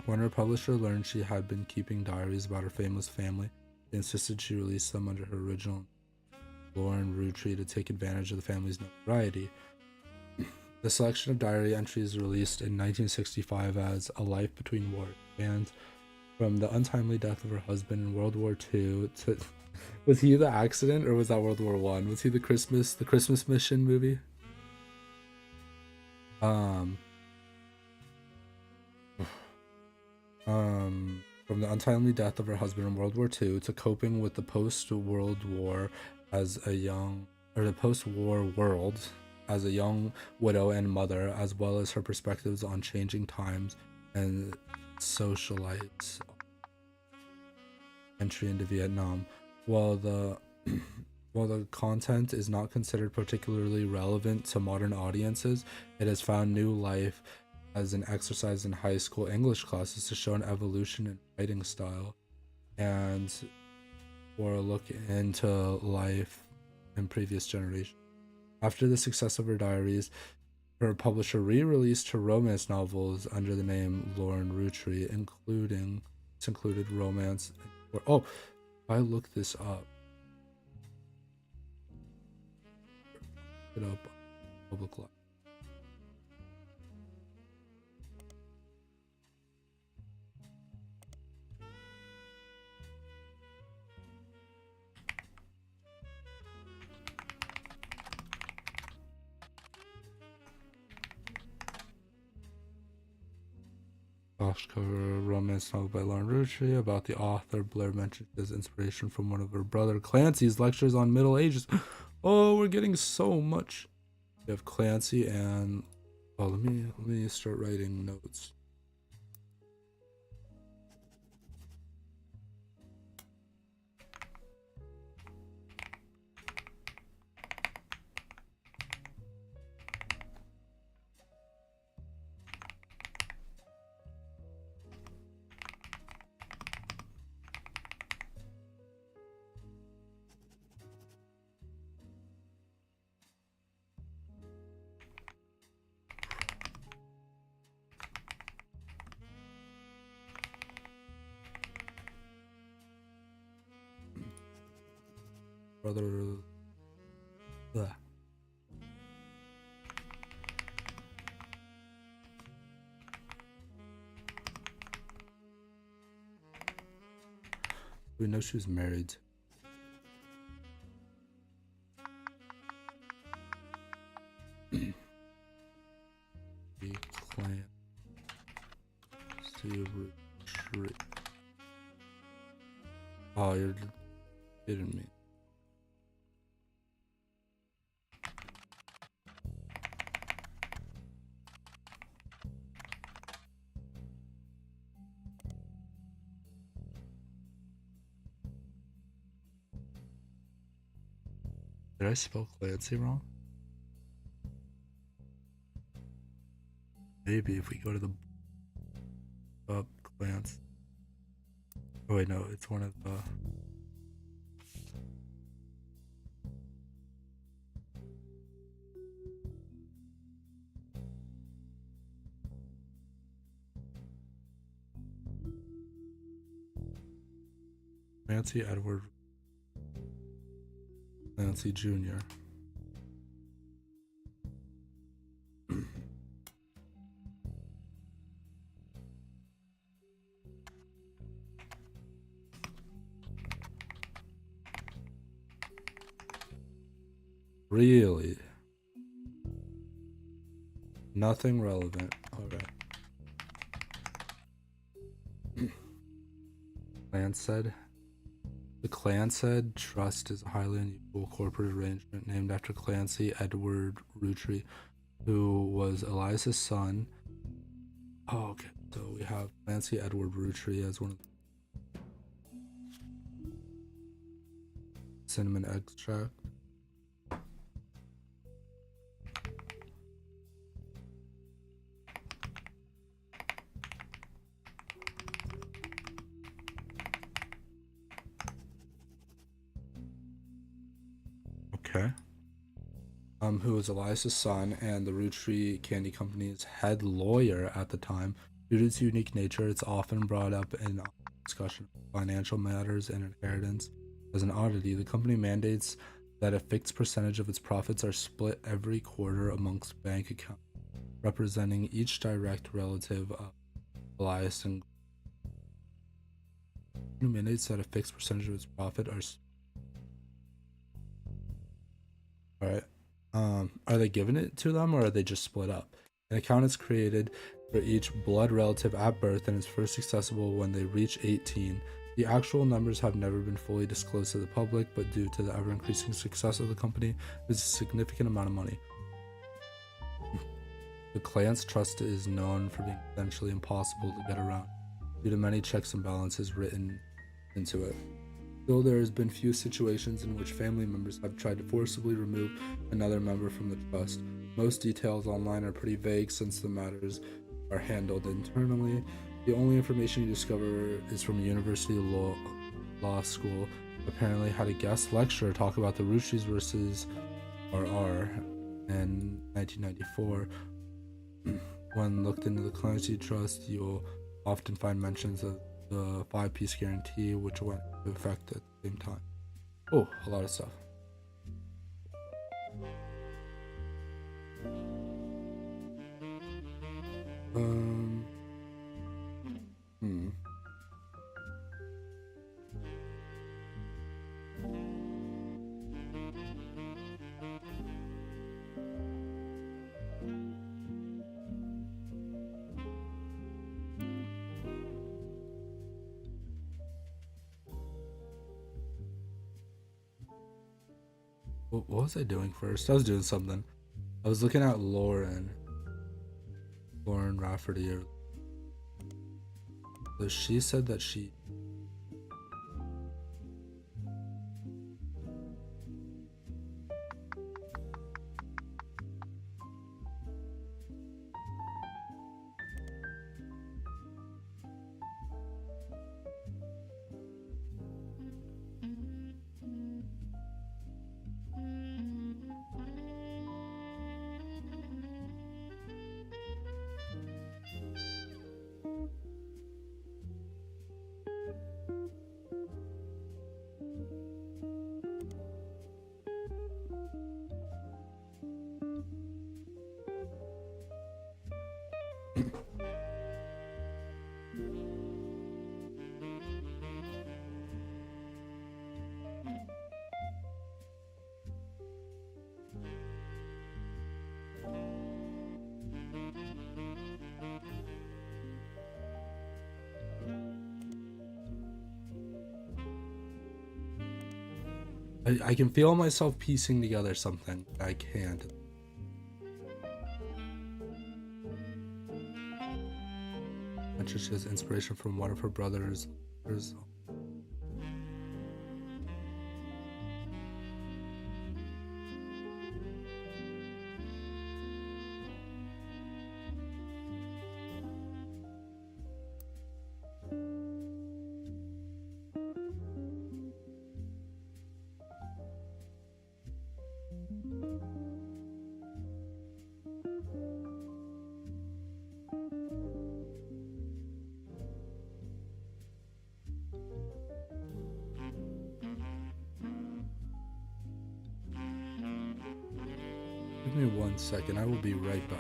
When her publisher learned she had been keeping diaries about her famous family, they insisted she release them under her original Lauren Rootry to take advantage of the family's notoriety. The selection of diary entries released in 1965 as A Life Between Wars spans from the untimely death of her husband in World War II to... Was he the accident or was that World War I? Was he the Christmas Mission movie? From the untimely death of her husband in World War II to coping with the post-World War as a young, or the post-war world as a young widow and mother, as well as her perspectives on changing times and socialites. Entry into Vietnam. While the while the content is not considered particularly relevant to modern audiences, it has found new life as an exercise in high school English classes to show an evolution in writing style and for a look into life in previous generations. After the success of her diaries, her publisher re-released her romance novels under the name Lauren Rootry, included romance. Oh, if I look this up, public life. Box cover romance novel by Lauren Rootry. About the author, Blair mentions his inspiration from one of her brother Clancy's lectures on Middle Ages. Oh, we're getting so much. We have Clancy and let me start writing notes. Brother. Blah. We know she was married. The clan. See retreat. Oh, you're kidding me. Did I spell Clancy wrong? Maybe if we go to the Clancy. Oh wait, no, it's one of the. Clancy Edward Clancy Jr. Really? Nothing relevant. Okay. Clan said. The clan said trust is a highly unusual corporate arrangement named after Clancy Edward Rootry, who was Elias's son. Oh, okay. So we have Clancy Edward Rootry as one of the cinnamon extract. Okay. Who was Elias's son and the Rootry Candy Company's head lawyer at the time. Due to its unique nature, it's often brought up in discussion of financial matters and inheritance. As an oddity, the company mandates that a fixed percentage of its profits are split every quarter amongst bank accounts, representing each direct relative of Elias and mandates that a fixed percentage of its profit are. All right. Are they giving it to them or are they just split up? An account is created for each blood relative at birth and is first accessible when they reach 18. The actual numbers have never been fully disclosed to the public, but due to the ever-increasing success of the company, there's a significant amount of money. The clan's trust is known for being essentially impossible to get around. due to many checks and balances written into it. Still, there has been few situations in which family members have tried to forcibly remove another member from the trust. Most details online are pretty vague since the matters are handled internally. The only information you discover is from a university law school. Apparently had a guest lecturer talk about the Ruchis versus RR in 1994. When looked into the Clancy Trust, you'll often find mentions of the 5-piece guarantee, which went into effect at the same time. Oh, a lot of stuff. What was I doing first? I was doing something. I was looking at Lauren Rafferty. So she said that she I can feel myself piecing together something. I can't. She has inspiration from one of her brothers. Give me 1 second. I will be right back.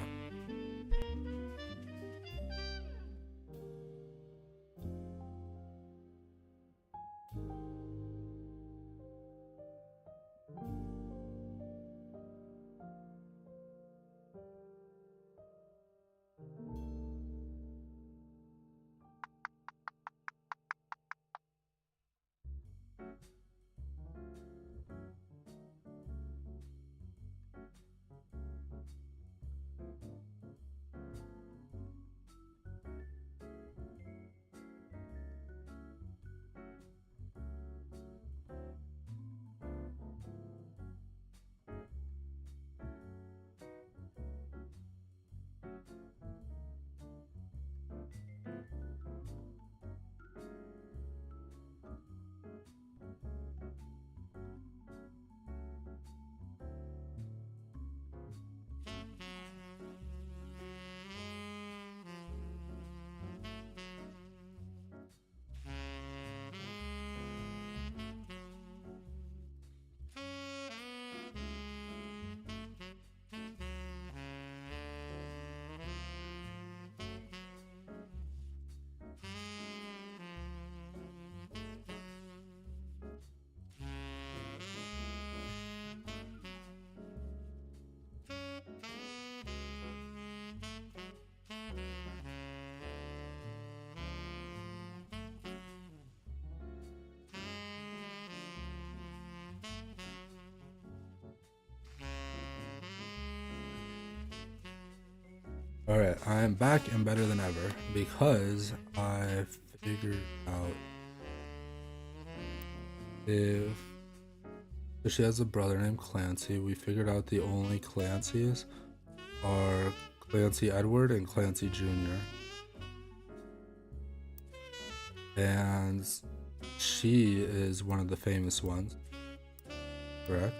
Alright, I am back and better than ever because I figure out if so she has a brother named Clancy. We figured out the only Clancys are Clancy Edward and Clancy Jr. And she is one of the famous ones, correct?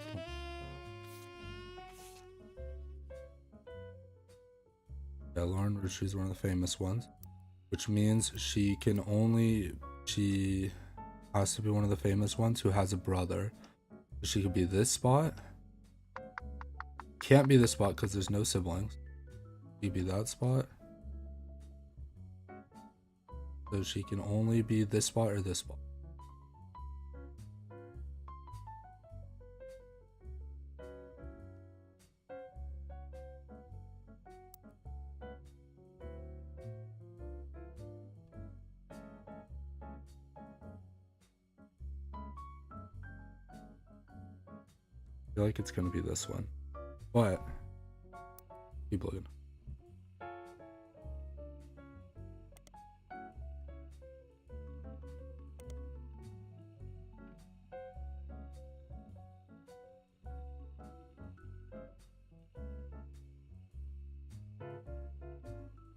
Yeah, Lauren Rucci is one of the famous ones, which means she has to be one of the famous ones who has a brother. She could be this spot. Can't be this spot because there's no siblings. She could be that spot. So she can only be this spot or this spot. I feel like it's gonna be this one, but keep looking.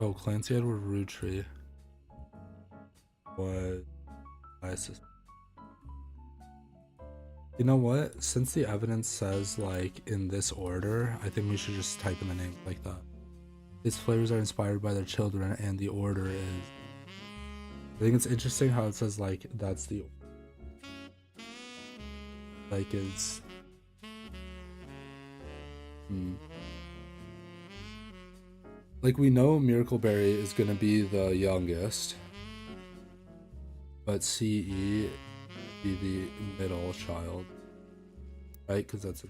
Oh, Clancy Edward Roottree was ISIS. You know what? Since the evidence says like in this order, I think we should just type in the name like that. These flavors are inspired by their children, and the order is. I think it's interesting how it says like that's the. Like it's. Like we know Miracleberry is gonna be the youngest, but CE be the middle child, right? Because that's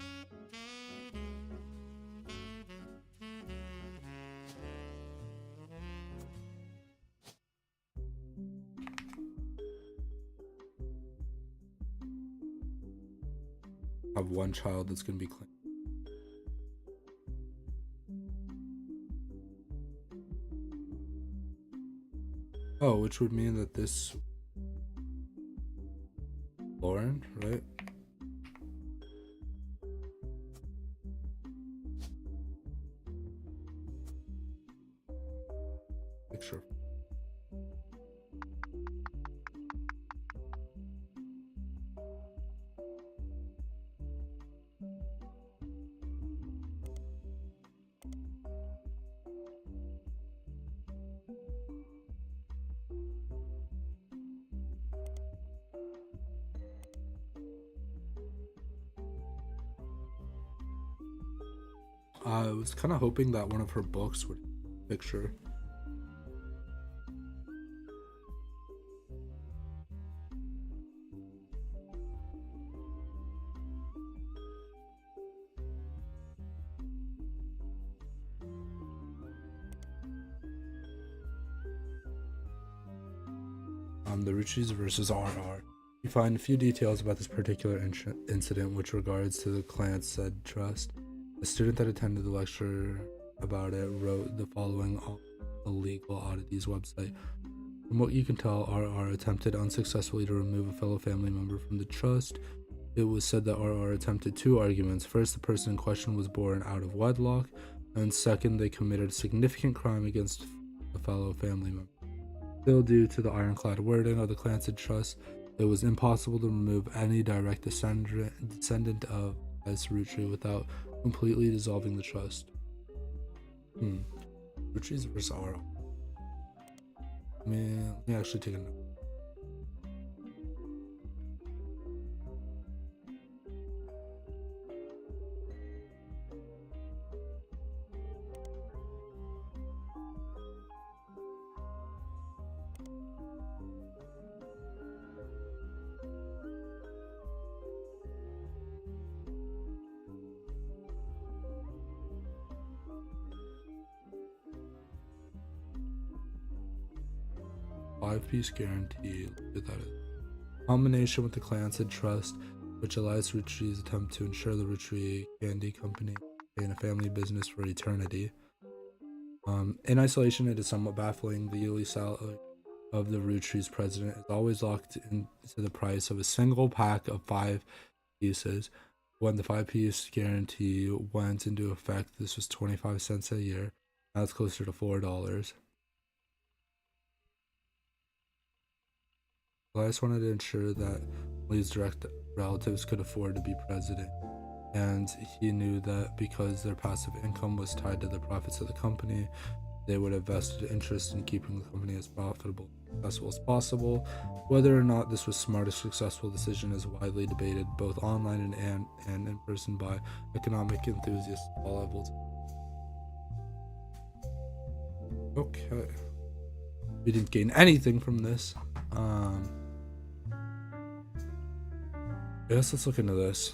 have one child that's gonna be clean. Oh, which would mean that this Lauren, right? Picture. I was kind of hoping that one of her books would picture. The Ruchis versus RR. You find a few details about this particular incident which regards to the Clancy Trust. A student that attended the lecture about it wrote the following on the Legal Oddities website. From what you can tell, RR attempted unsuccessfully to remove a fellow family member from the trust. It was said that RR attempted two arguments. First, the person in question was born out of wedlock, and second, they committed a significant crime against a fellow family member. Still, due to the ironclad wording of the Clancy Trust, it was impossible to remove any direct descendant of S. Roottree without completely dissolving the trust. Rootree's versus RR. Let me actually take a note. 5-piece guarantee. Look at that. Combination with the Clancy Trust, which allows Rootree's attempt to ensure the Roottree Candy Company in a family business for eternity. In isolation, it is somewhat baffling. The yearly salary of the Root Tree's president is always locked into the price of a single pack of 5 pieces. When the 5-piece guarantee went into effect, this was 25 cents a year. Now it's closer to $4. Elias wanted to ensure that Lee's direct relatives could afford to be president, and he knew that because their passive income was tied to the profits of the company, they would have vested interest in keeping the company as profitable and successful as possible. Whether or not this was smart or successful decision is widely debated, both online and in person, by economic enthusiasts at all levels. Okay. We didn't gain anything from this. Yes, let's look into this.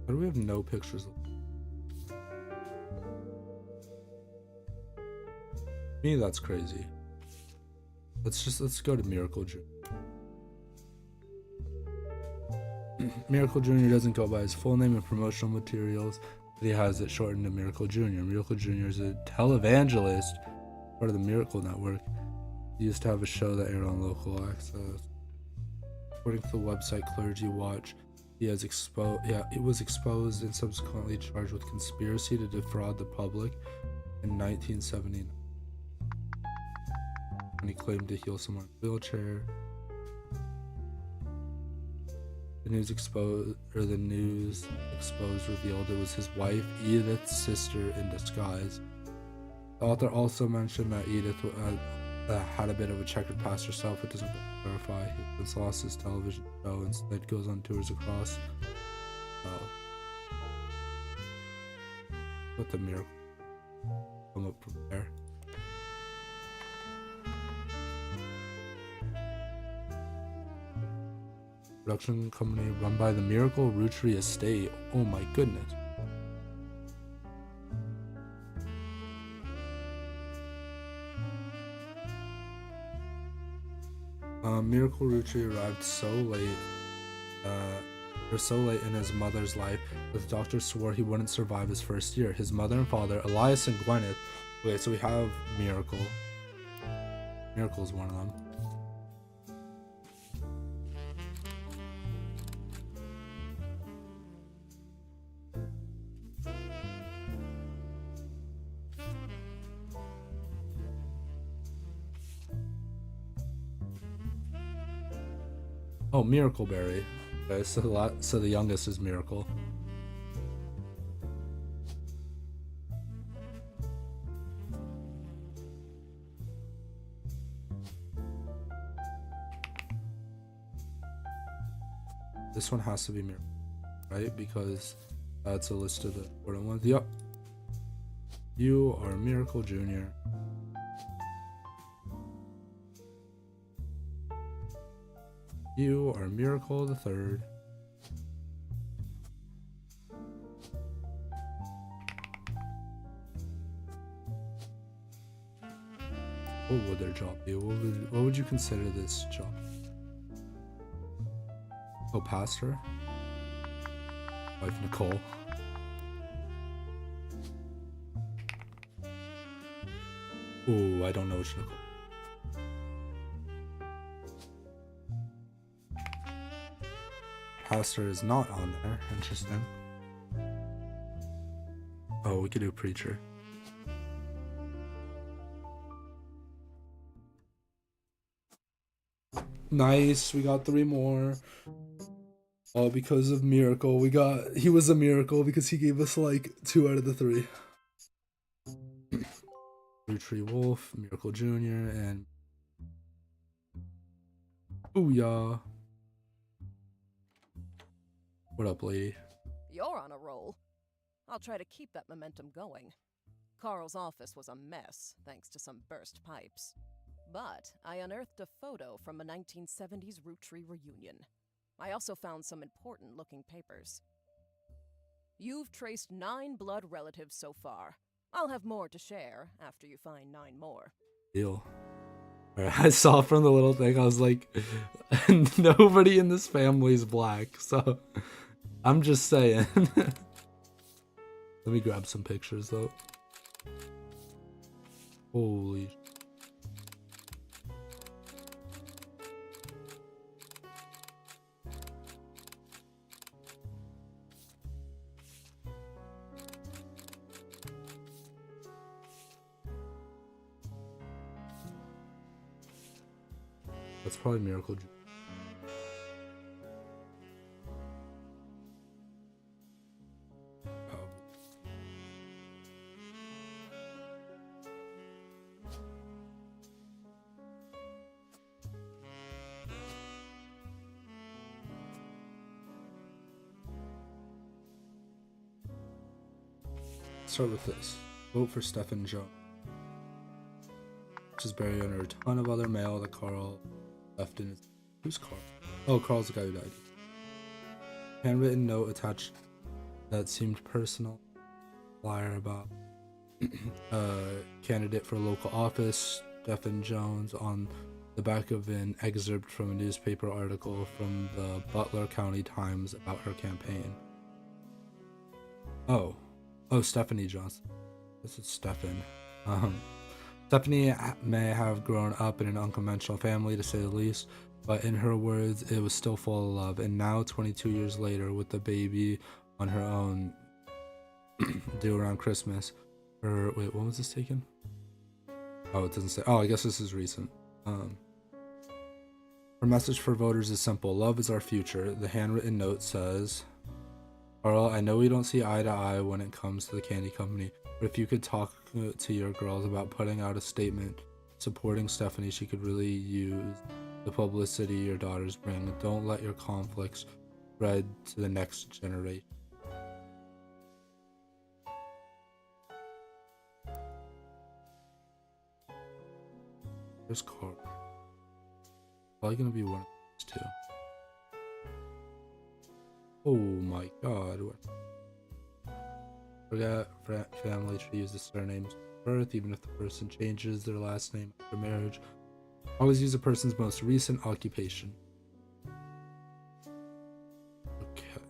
Why do we have no pictures of me? That's crazy. Let's go to Miracle Jr. Miracle Jr. doesn't go by his full name in promotional materials, but he has it shortened to Miracle Jr. Miracle Jr. is a televangelist, part of the Miracle Network. He used to have a show that aired on local access. According to the website Clergy Watch, he was exposed and subsequently charged with conspiracy to defraud the public in 1979 when he claimed to heal someone in a wheelchair. The news exposed revealed it was his wife Edith's sister in disguise. The author also mentioned that Edith had a bit of a checkered past herself. It doesn't clarify. He has lost his television show and instead goes on tours across. Let the Miracle come up from there. Production company run by the Miracle Root Tree Estate. Oh my goodness. Miracle Root Tree arrived so late in his mother's life that the doctor swore he wouldn't survive his first year. His mother and father, Elias and Gwyneth. Wait, so we have Miracle. Miracle's one of them. Oh, Miracle Berry. Okay, so the youngest is Miracle. This one has to be Miracle, right? Because that's a list of the important ones. Yup. You are Miracle Jr. You are Miracle the Third. What would their job be? What would you consider this job? Oh, pastor? Wife Nicole. Ooh, I don't know which Nicole. Pastor is not on there. Interesting. Oh, we could do preacher. Nice. We got 3 more. Oh, because of Miracle. He was a miracle because he gave us like 2 out of the 3. Root Tree Wolf, Miracle Jr., and Booyah. What up, lady? You're on a roll. I'll try to keep that momentum going. Carl's office was a mess, thanks to some burst pipes. But I unearthed a photo from a 1970s Root Tree reunion. I also found some important-looking papers. You've traced 9 blood relatives so far. I'll have more to share after you find 9 more. Deal. Alright, I saw from the little thing, I was like, nobody in this family is black, so I'm just saying. Let me grab some pictures though. Holy. That's probably Miracle. Start with this. Vote for Stephen Jones. Which is buried under a ton of other mail that Carl left in his... Who's Carl? Oh, Carl's the guy who died. Handwritten note attached that seemed personal. Flyer about candidate for local office, Stephen Jones, on the back of an excerpt from a newspaper article from the Butler County Times about her campaign. Oh, Stephanie Jones. This is Stephen. Stephanie may have grown up in an unconventional family, to say the least, but in her words, it was still full of love. And now, 22 years later, with the baby on her own, due around Christmas, wait, when was this taken? Oh, it doesn't say. Oh, I guess this is recent. Her message for voters is simple. Love is our future. The handwritten note says, Carl, I know we don't see eye to eye when it comes to the candy company, but if you could talk to your girls about putting out a statement supporting Stephanie, she could really use the publicity your daughters bring. Don't let your conflicts spread to the next generation. There's Carl. Probably gonna be one of these two. Oh my god. Forget family tree use the surnames birth, even if the person changes their last name after marriage. Always use a person's most recent occupation. Okay.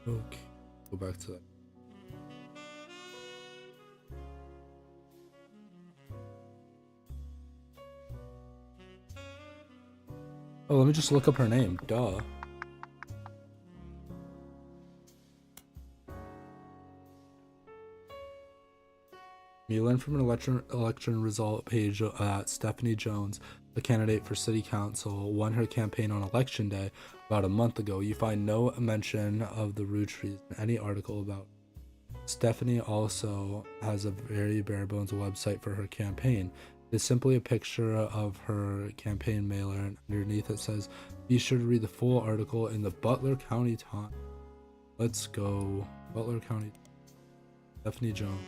Okay, go back to that. Oh, let me just look up her name. Duh. You learn from an election result page that Stephanie Jones, the candidate for city council, won her campaign on election day about a month ago. You find no mention of the Root Trees in any article about it. Stephanie also has a very bare bones website for her campaign. It's simply a picture of her campaign mailer, and underneath it says, be sure to read the full article in the Butler County Times. Let's go. Butler County. Stephanie Jones.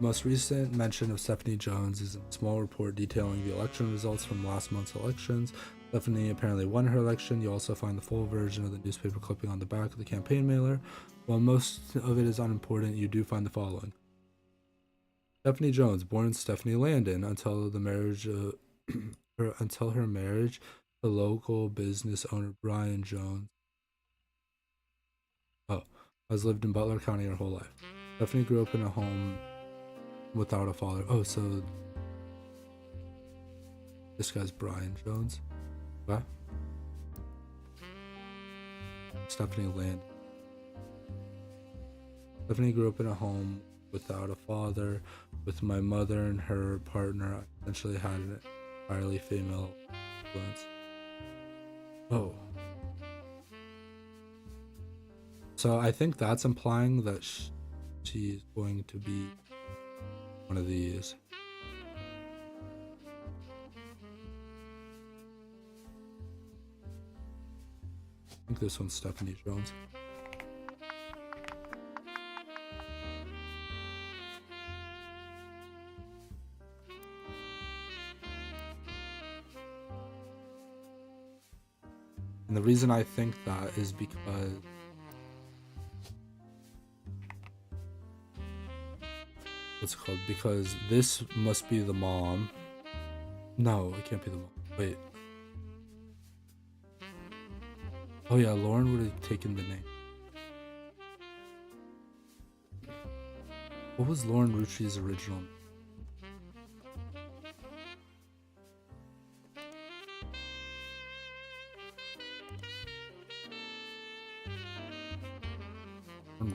Most recent mention of Stephanie Jones is a small report detailing the election results from last month's elections. Stephanie apparently won her election. You also find the full version of the newspaper clipping on the back of the campaign mailer. While most of it is unimportant, you do find the following. Stephanie Jones, born Stephanie Landon, until her marriage to local business owner Brian Jones. Has lived in Butler County her whole life. Stephanie grew up in a home without a father. Oh, so this guy's Brian Jones. What? Stephanie Land. Stephanie grew up in a home without a father. With my mother and her partner, I essentially had an entirely female influence. Oh. So I think that's implying that she's going to be one of these. I think this one's Stephanie Jones. And the reason I think that is because what's it called? Because this must be the mom. No, it can't be the mom. Wait. Oh yeah, Lauren would have taken the name. What was Lauren Rucci's original name?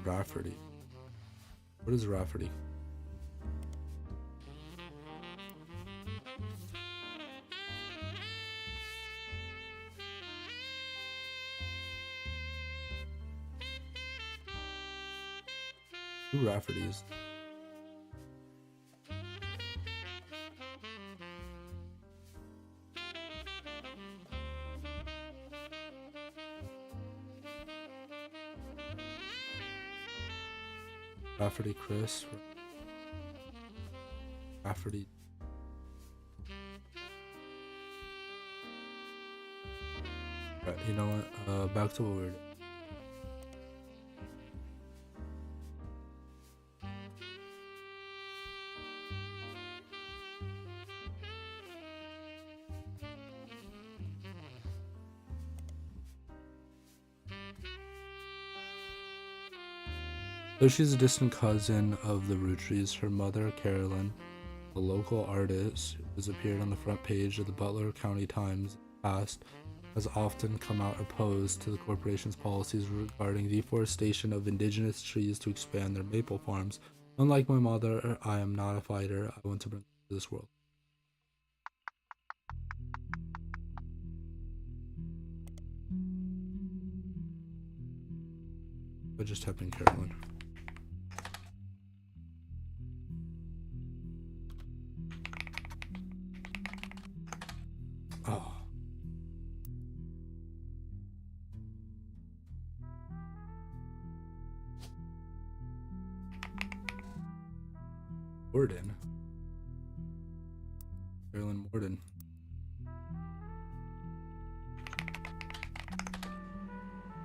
Rafferty. What is Rafferty? Who Rafferty is? Rafferty Chris. Rafferty. Right, you know what? Back to what we were doing. Though she's a distant cousin of the Rutries, her mother, Carolyn, a local artist who has appeared on the front page of the Butler County Times in the past, has often come out opposed to the corporation's policies regarding deforestation of indigenous trees to expand their maple farms. Unlike my mother, I am not a fighter. I want to bring to this world. I just typed in Carolyn. Oh. Morden. Carolyn Morden.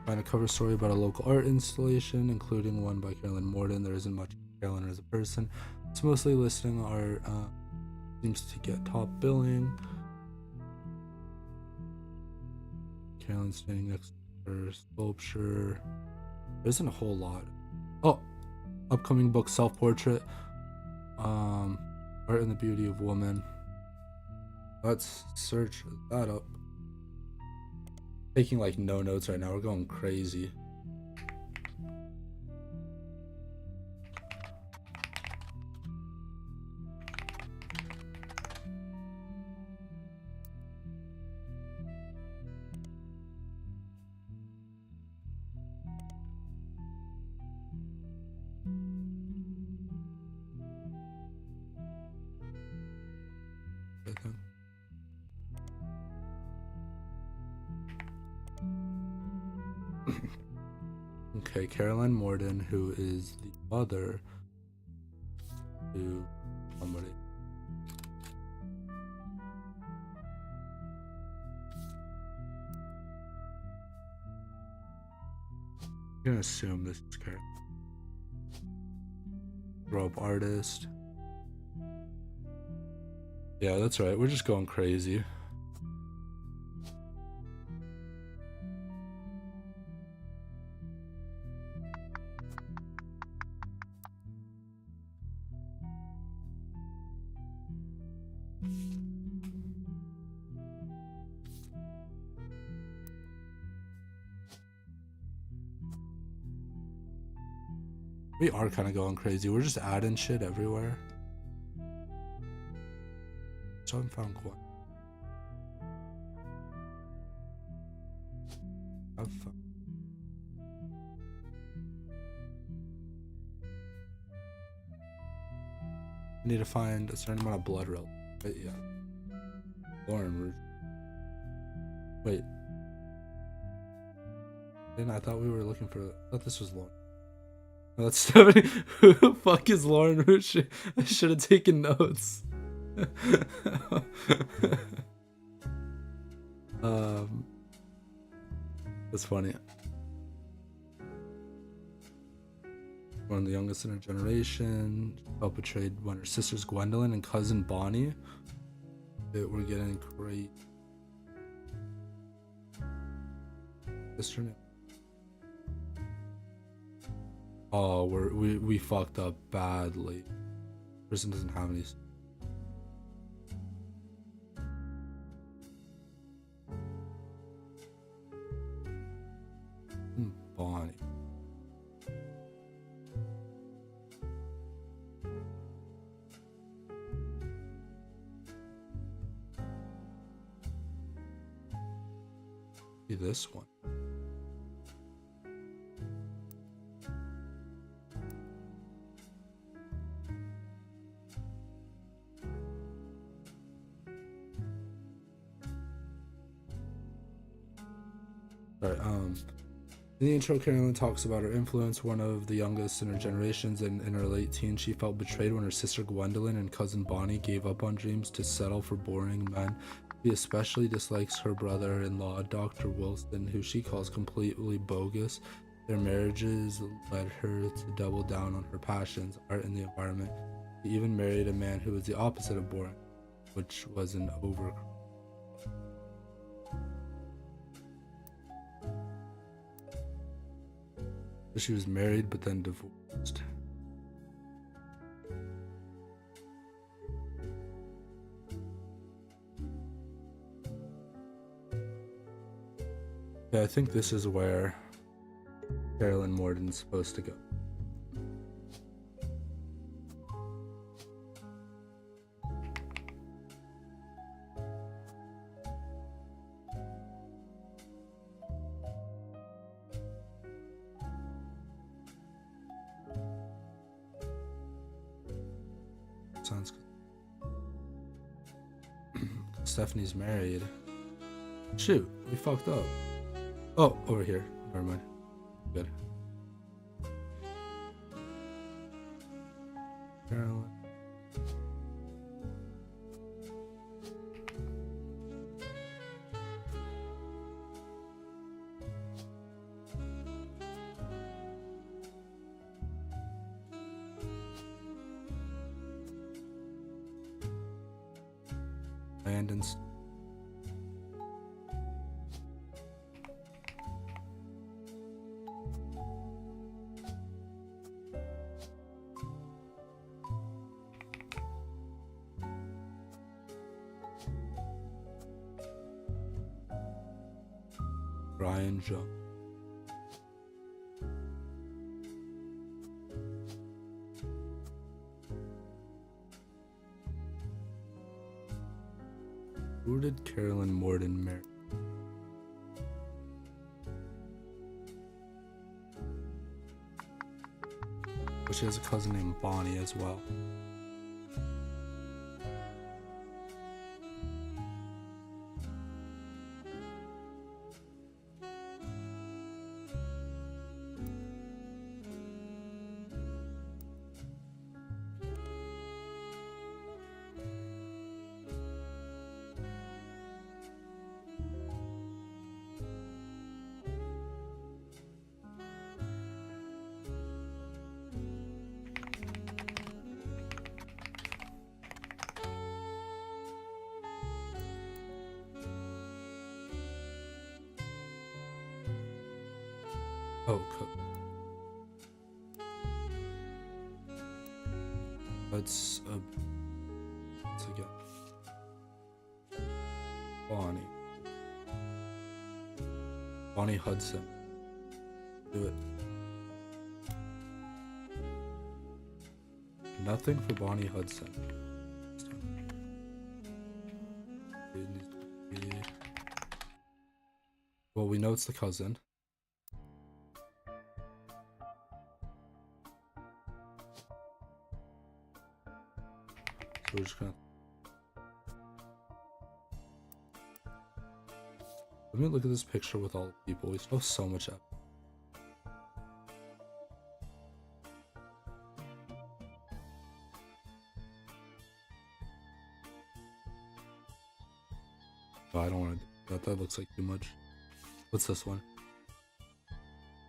Find a cover story about a local art installation, including one by Carolyn Morden. There isn't much Carolyn as a person. It's mostly listing art. Seems to get top billing. Carolyn standing next to her sculpture. There isn't a whole lot. Oh, upcoming book, self-portrait. Art and the Beauty of Woman. Let's search that up. Taking like no notes right now. We're going crazy. Okay, Carolyn Morden, who is the mother to somebody. I'm gonna assume this is Carolyn. Grow up artist. Yeah, that's right. We're just going crazy. We are kind of going crazy. We're just adding shit everywhere. So I haven't found quite. I've found. I need to find a certain amount of blood real. But yeah. Lauren Rouge. Wait. Then I thought we were looking for. I thought this was Lauren. No, that's Stephanie. Who the fuck is Lauren Rouge? I should have taken notes. That's funny. One of the youngest in her generation. Felt betrayed when her sisters Gwendolyn and cousin Bonnie. We're getting great. Sister name. Oh, we fucked up badly. Person doesn't have any. Bonnie. Be this one. Alright, in the intro, Carolyn talks about her influence, one of the youngest in her generations, and in her late teens, she felt betrayed when her sister Gwendolyn and cousin Bonnie gave up on dreams to settle for boring men. She especially dislikes her brother-in-law, Dr. Wilson, who she calls completely bogus. Their marriages led her to double down on her passions, art, and the environment. She even married a man who was the opposite of boring, which was an overcrowd. She was married but then divorced. Yeah, I think this is where Carolyn Morden's supposed to go. Sounds good. Stephanie's married. Shoot, we fucked up. Oh, over here. Never mind. Good. Carolyn. Landon's. Brian John. Who did Carolyn Morden marry? Well, she has a cousin named Bonnie as well. Oh, let's go. Bonnie Hudson. Do it. Nothing for Bonnie Hudson. Well, we know it's the cousin. So we're just gonna... Let me look at this picture with all the people. We still have so much up. Oh, I don't want to do that. That looks like too much. What's this one?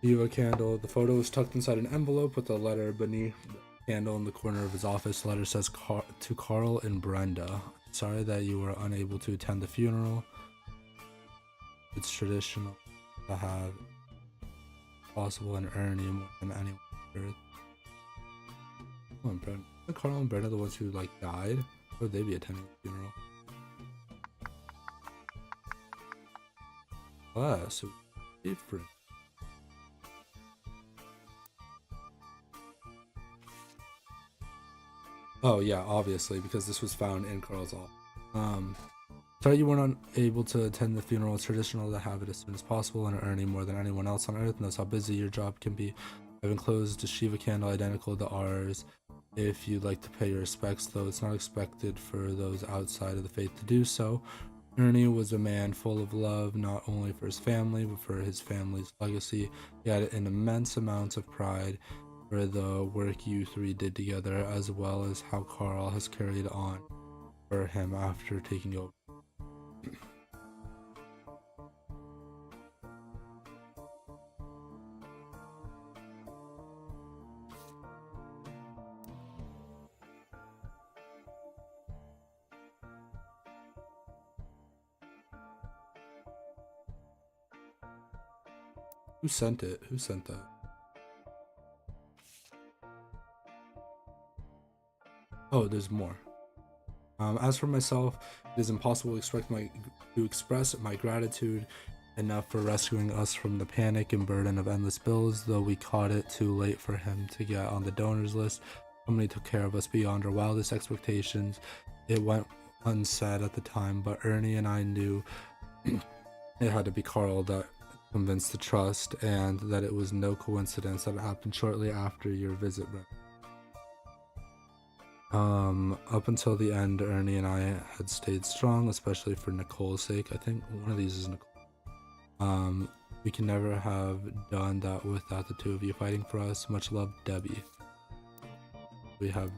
Shiva candle. The photo is tucked inside an envelope with a letter beneath the candle in the corner of his office. The letter says, to Carl and Brenda. Sorry that you were unable to attend the funeral. It's traditional to have possible and Ernie more than anyone on earth. Carl and Brenda. Are Carl and Brenda the ones who like died? Or would they be attending the funeral? Ah, so different. Oh yeah, obviously, because this was found in Carl's office. Sorry you weren't able to attend the funeral. It's traditional to have it as soon as possible and earning more than anyone else on earth knows how busy your job can be. I've enclosed a Shiva candle identical to ours if you'd like to pay your respects, though it's not expected for those outside of the faith to do so. Ernie was a man full of love, not only for his family, but for his family's legacy. He had an immense amount of pride for the work you three did together, as well as how Carl has carried on for him after taking over. Who sent it? Who sent that? Oh, there's more. As for myself, it is impossible to express my gratitude enough for rescuing us from the panic and burden of endless bills, though we caught it too late for him to get on the donors list. Somebody took care of us beyond our wildest expectations. It went unsaid at the time, but Ernie and I knew it had to be Carl that convinced the trust, and that it was no coincidence that it happened shortly after your visit, Brent. Up until the end, Ernie and I had stayed strong, especially for Nicole's sake. I think one of these is Nicole. We can never have done that without the two of you fighting for us. Much love, Debbie. We have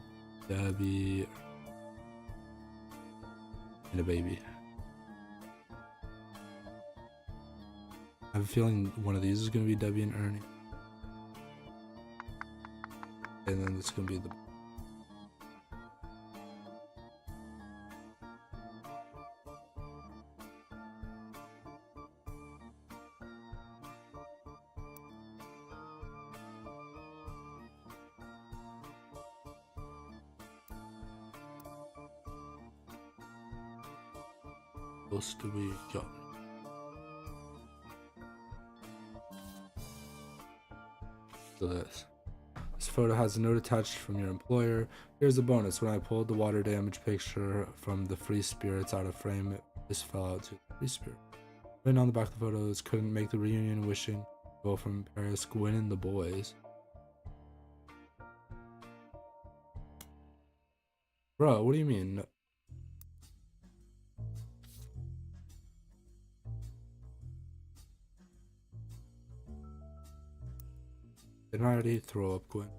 Debbie and a baby. I have a feeling one of these is going to be Debbie and Ernie. And then this is going to be the... What else do we got? This photo has a note attached from your employer. Here's a bonus. When I pulled the water damage picture from the Free Spirits out of frame, it just fell out to the Free Spirit. Written on the back of the photos, couldn't make the reunion, wishing to go from Paris, Gwen and the boys. Bro, what do you mean? Didn't I already throw up, Gwen?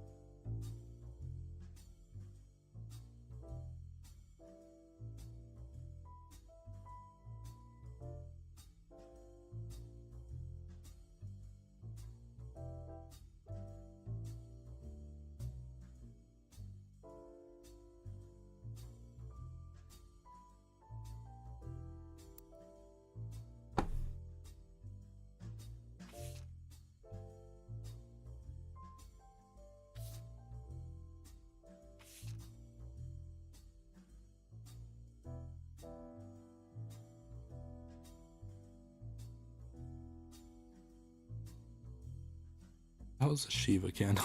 That was a Shiva candle.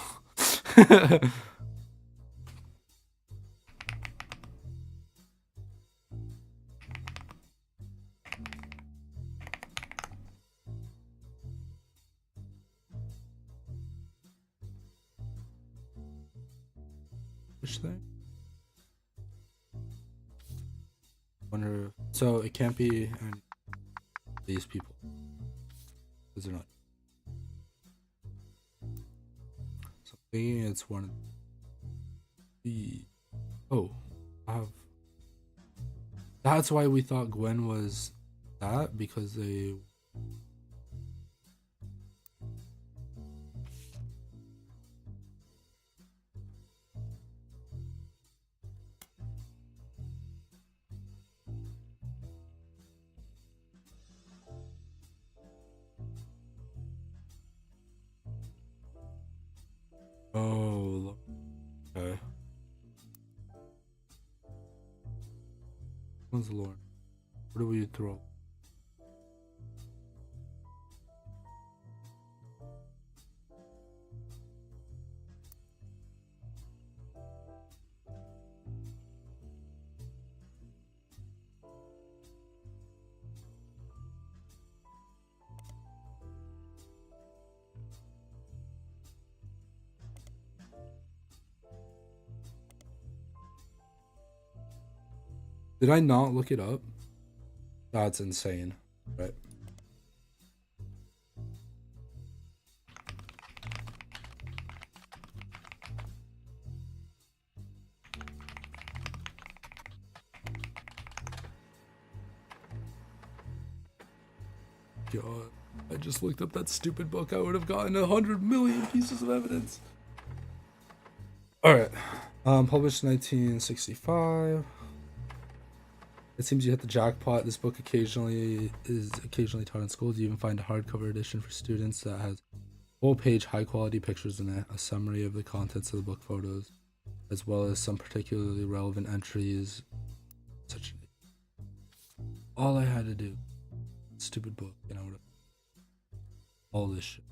fish thing. Wonder. So it can't be any these people because they're not. So maybe it's one of the. Oh, I have. That's why we thought Gwen was that, because they. Oh, okay. When's the Lord? Where do we throw? Did I not look it up? That's insane, right? God, I just looked up that stupid book. I would have gotten 100 million pieces of evidence. All right, published 1965. It seems you hit the jackpot. This book is occasionally taught in schools. You even find a hardcover edition for students that has full-page, high-quality pictures in it, a summary of the contents of the book, photos, as well as some particularly relevant entries. All I had to do, stupid book, you know, all this shit.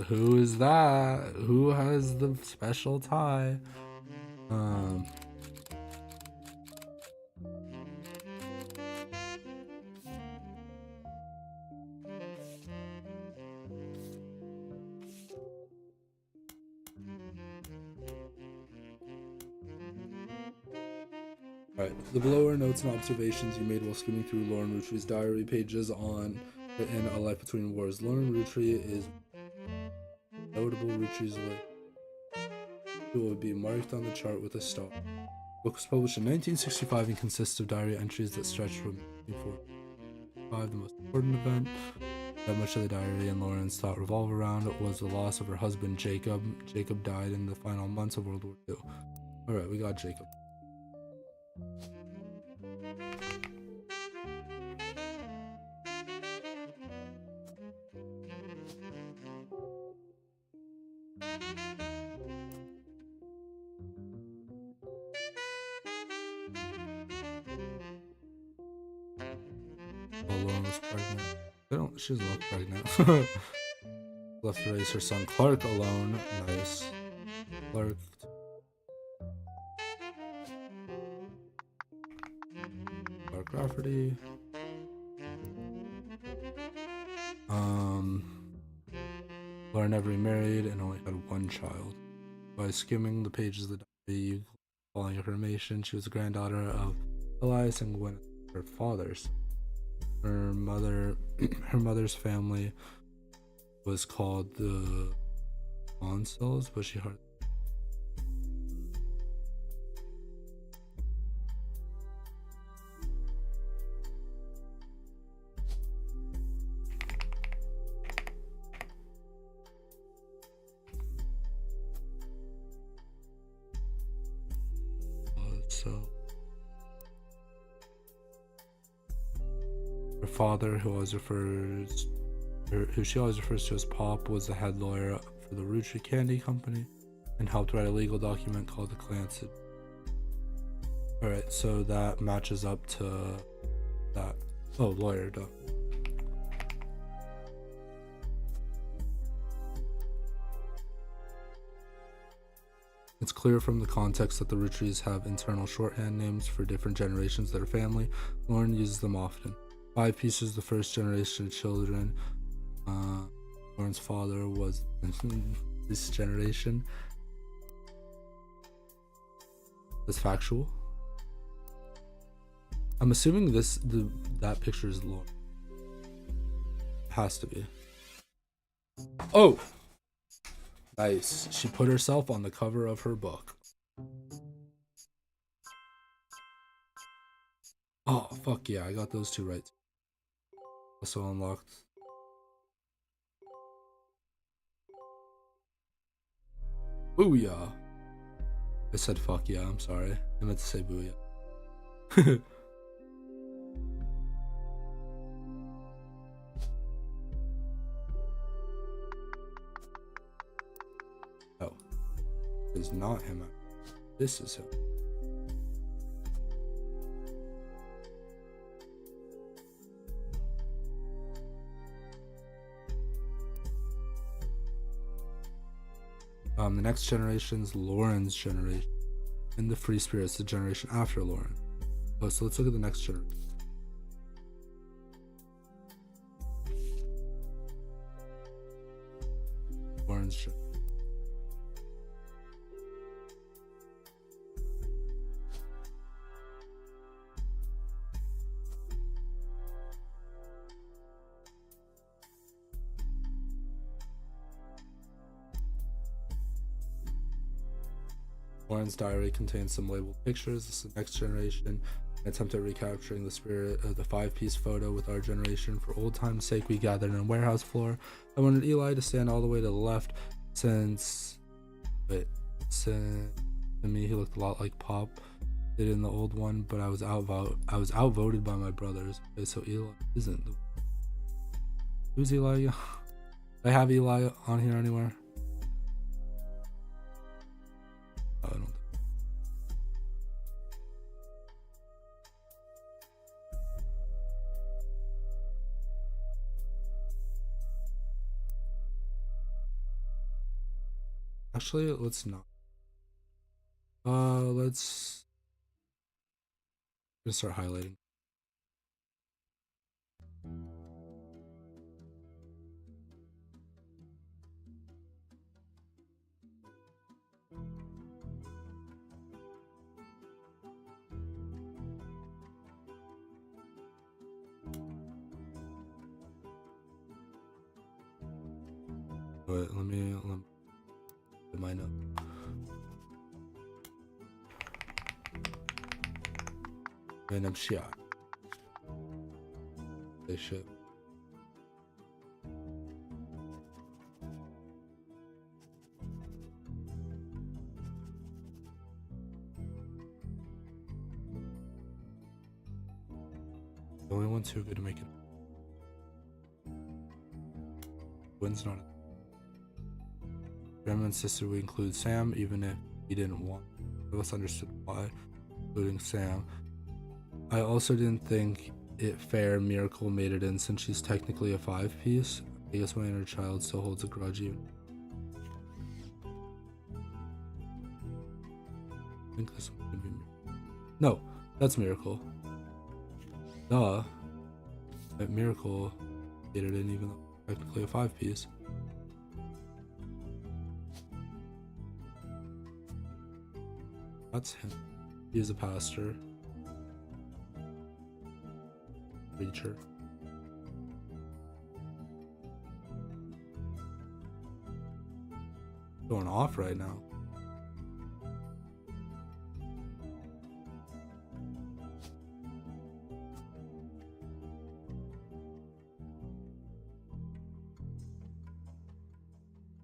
Who is that? Who has the special tie? Right. The below are notes and observations you made while skimming through Lauren Rutri's diary pages on In A Life Between Wars. Lauren Rutri is notable. Rutri's life will be marked on the chart with a star. The book was published in 1965 and consists of diary entries that stretch from 1945. The most important event that much of the diary and Lauren's thought revolve around was the loss of her husband Jacob. Jacob died in the final months of World War II. Alright, we got Jacob. Lauren was pregnant. She doesn't look pregnant. Left to raise her son Clark alone. Nice. Clark. Clark Rafferty. Lauren never remarried and only had one child. By skimming the pages of the diary, following information, she was the granddaughter of Elias and Gwen, her fathers. Her mother's family was called the Onsels, but she hardly. so. Her father, who she always refers to as Pop, was the head lawyer for the Root Tree Candy Company and helped write a legal document called the Clancy. Alright, so that matches up to that. Oh, lawyer, duh. It's clear from the context that the Root Trees have internal shorthand names for different generations of their family. Lauren uses them often. 5 pieces, the first generation of children. Lauren's father was this generation. That's factual. I'm assuming that picture is Lauren. Has to be. Oh! Nice. She put herself on the cover of her book. Oh, fuck yeah. I got those 2 right. Also unlocked. Booyah. I said fuck yeah. I'm sorry. I meant to say booyah. Oh. It's not him. This is him. The next generation's Lauren's generation. And the Free Spirits, the generation after Lauren. Oh, so let's look at the next generation. Lauren's generation. Lauren's diary contains some labeled pictures. This is the next generation. An attempt at recapturing the spirit of the 5-piece photo with our generation. For old time's sake, we gathered on a warehouse floor. I wanted Eli to stand all the way to the left since to me he looked a lot like Pop did in the old one, but I was outvoted by my brothers. Okay, so Eli isn't the... Who's Eli? Do I have Eli on here anywhere? I don't. Actually, let's not. Let's just start highlighting. But let me my note. Random shot. They should. The only one too good to make it. Wynn's not. Grandma insisted we include Sam, even if he didn't want. I both understood why, including Sam. I also didn't think it fair Miracle made it in since she's technically a 5-piece. I guess my inner child still holds a grudge even. I think this one could be Miracle. No, that's Miracle. Duh. That Miracle made it in even though technically a 5-piece. That's him. He is a pastor. Preacher. Going off right now.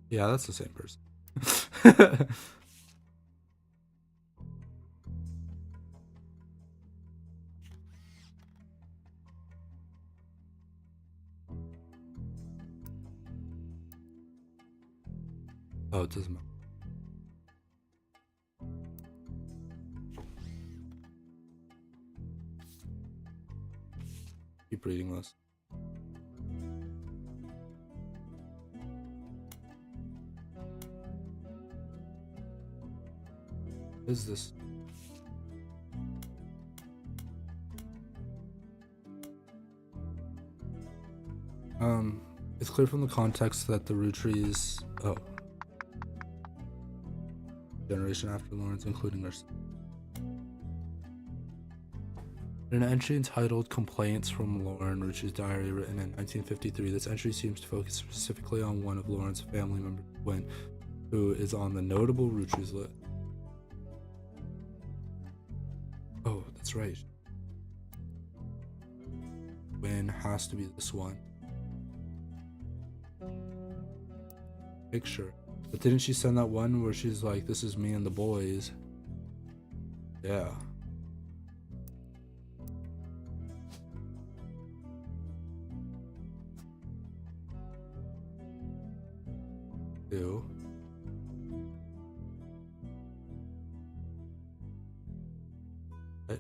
Yeah, that's the same person. Oh, it doesn't matter. Keep reading this. What is this? It's clear from the context that the root trees, generation after Lawrence, including her. In an entry entitled Complaints from Lauren, Rucci's diary, written in 1953, this entry seems to focus specifically on one of Lauren's family members, Gwen, who is on the notable Rucci's list. Oh, that's right. Gwen has to be this one. Picture. But didn't she send that one where she's like, this is me and the boys? Yeah. Ew. What?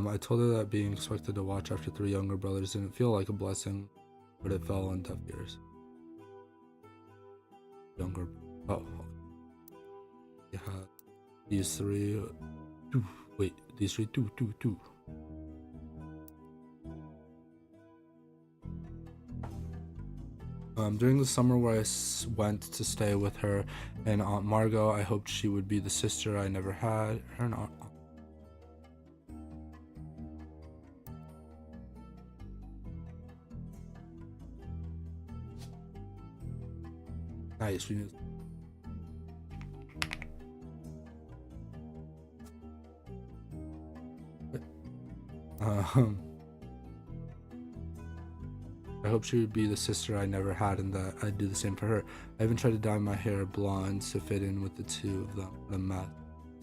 I told her that being expected to watch after 3 younger brothers didn't feel like a blessing, but it fell on deaf ears. Younger. Oh. Yeah. These 3. Wait. These 3. 2. During the summer where I went to stay with her and Aunt Margot, I hoped she would be the sister I never had. Her and Aunt. Nice. We knew. I hope she would be the sister I never had and that I'd do the same for her. I even tried to dye my hair blonde to fit in with the 2 of them, the meth,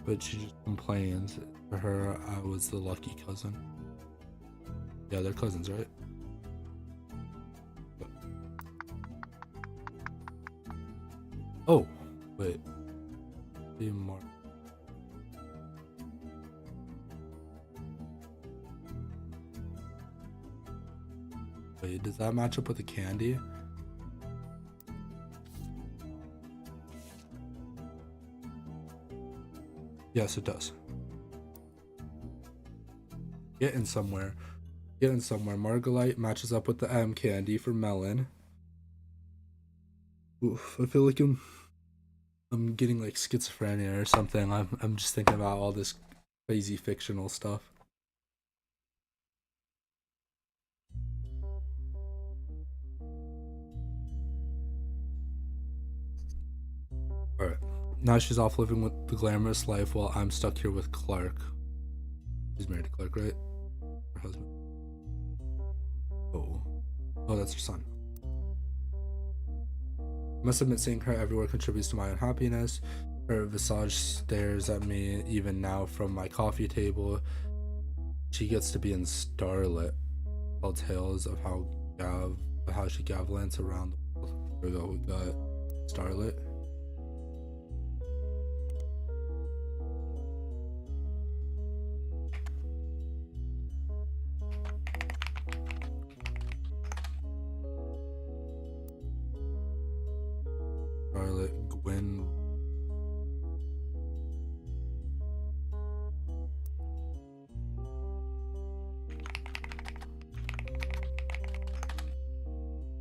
but she just complains. For her, I was the lucky cousin. Yeah, they're cousins, right? Oh, wait. Mark. Wait, does that match up with the candy? Yes, it does. Getting somewhere. Margalite matches up with the M candy for melon. Oof, I feel like I'm getting like schizophrenia or something. I'm just thinking about all this crazy fictional stuff. Alright. Now she's off living with the glamorous life while I'm stuck here with Clark. She's married to Clark, right? Her husband. Oh, that's her son. I must admit, seeing her everywhere contributes to my unhappiness. Her visage stares at me even now from my coffee table. She gets to be in Starlit. All tales of how she gallants around the world. Here we go, we got Starlit. Gwen.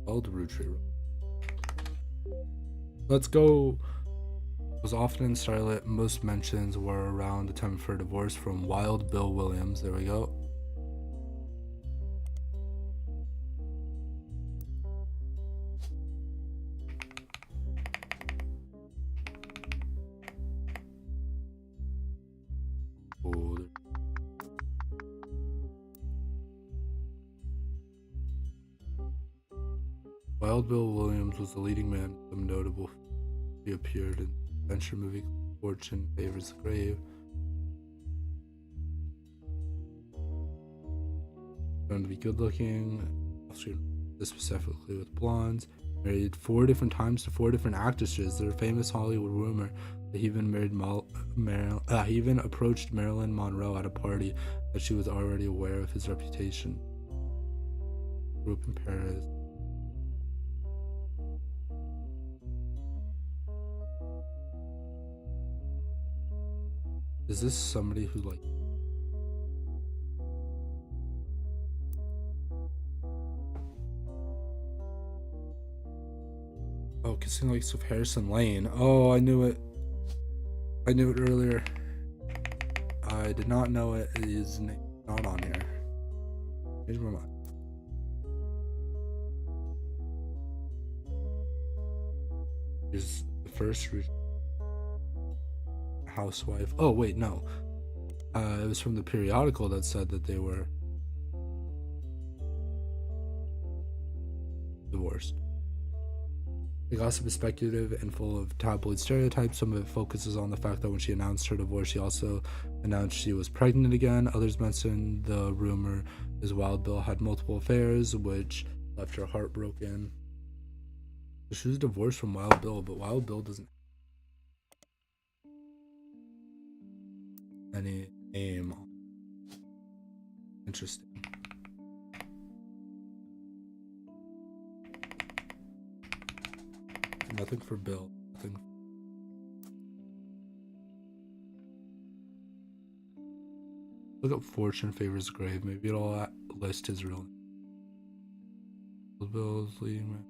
Old root tree. Let's go. Was often in Starlit. Most mentions were around the time of her divorce from Wild Bill Williams. There we go. Wild Bill Williams was the leading man, some notable. He appeared in the adventure movie Fortune Favors the Grave. Found to be good looking. Specifically with blondes. Married 4 different times to 4 different actresses. There's a famous Hollywood rumor that he even he even approached Marilyn Monroe at a party that she was already aware of his reputation. Grew up in Paris. Is this somebody who like Kissing Lakes with Harrison Lane? Oh, I knew it. I knew it earlier. I did not know it. His name not on here. Here's my mind. Here's the first housewife. Oh wait, no. It was from the periodical that said that they were divorced. The gossip is speculative and full of tabloid stereotypes. Some of it focuses on the fact that when she announced her divorce, she also announced she was pregnant again. Others mention the rumor is Wild Bill had multiple affairs, which left her heartbroken. She was divorced from Wild Bill, but Wild Bill doesn't have any name. Interesting. Nothing for Bill. Nothing. Look up Fortune Favors Grave. Maybe it'll list his real name. Bill's leading man.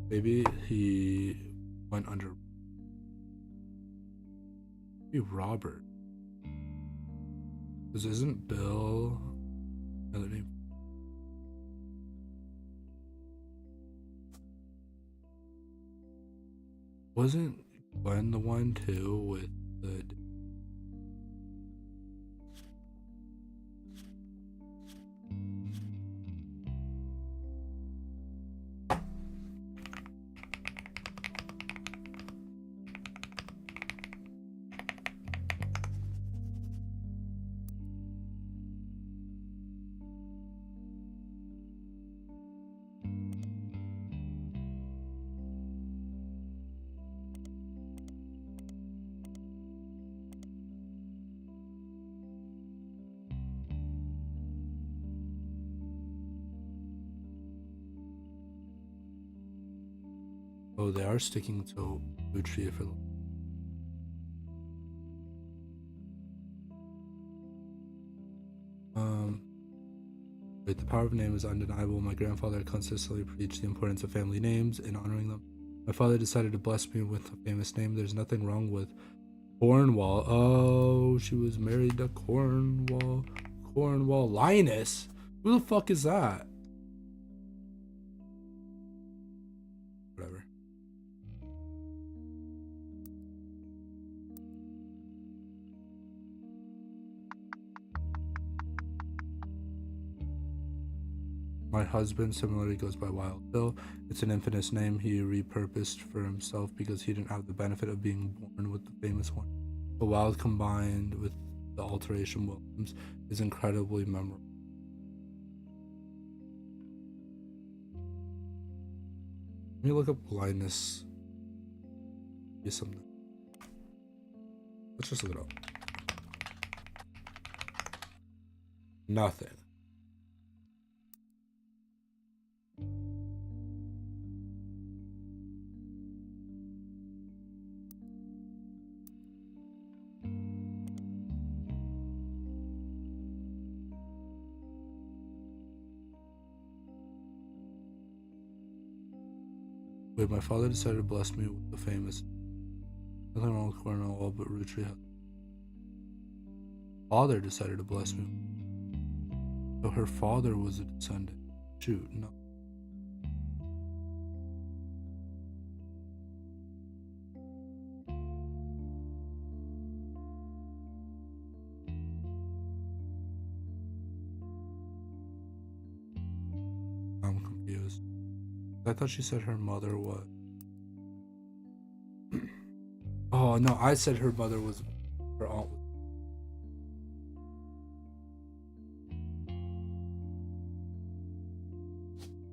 Maybe he went under. Maybe Robert. Because isn't Bill another name? Wasn't Glenn the one too with the. Oh, they are sticking to Utria for the. Wait, the power of name is undeniable. My grandfather consistently preached the importance of family names and honoring them. My father decided to bless me with a famous name. There's nothing wrong with Cornwall. Oh, she was married to Cornwall. Cornwall Linus? Who the fuck is that? Whatever. My husband similarly goes by Wild Bill. It's an infamous name he repurposed for himself because he didn't have the benefit of being born with the famous one. The Wild combined with the alteration Williams is incredibly memorable. Let me look up Linus. Be something. Let's just look it up. Nothing. Wait, my father decided to bless me with the famous. Nothing wrong with Cornwall, but Rutry. Father decided to bless me. So her father was a descendant. Shoot, no. I'm confused. I thought she said her mother was. Oh no, I said her mother was her aunt.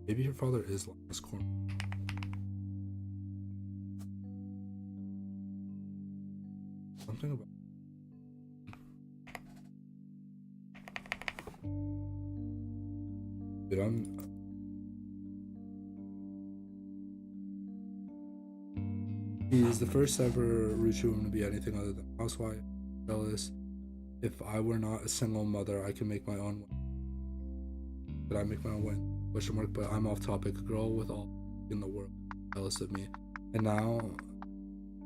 Maybe her father is Linus Corn. Something about. Dude, he is the first ever Ruchi woman to be anything other than housewife. Jealous. If I were not a single mother, I could make my own win. Could I make my own win? Question mark, but I'm off topic. A girl with all in the world jealous of me. And now,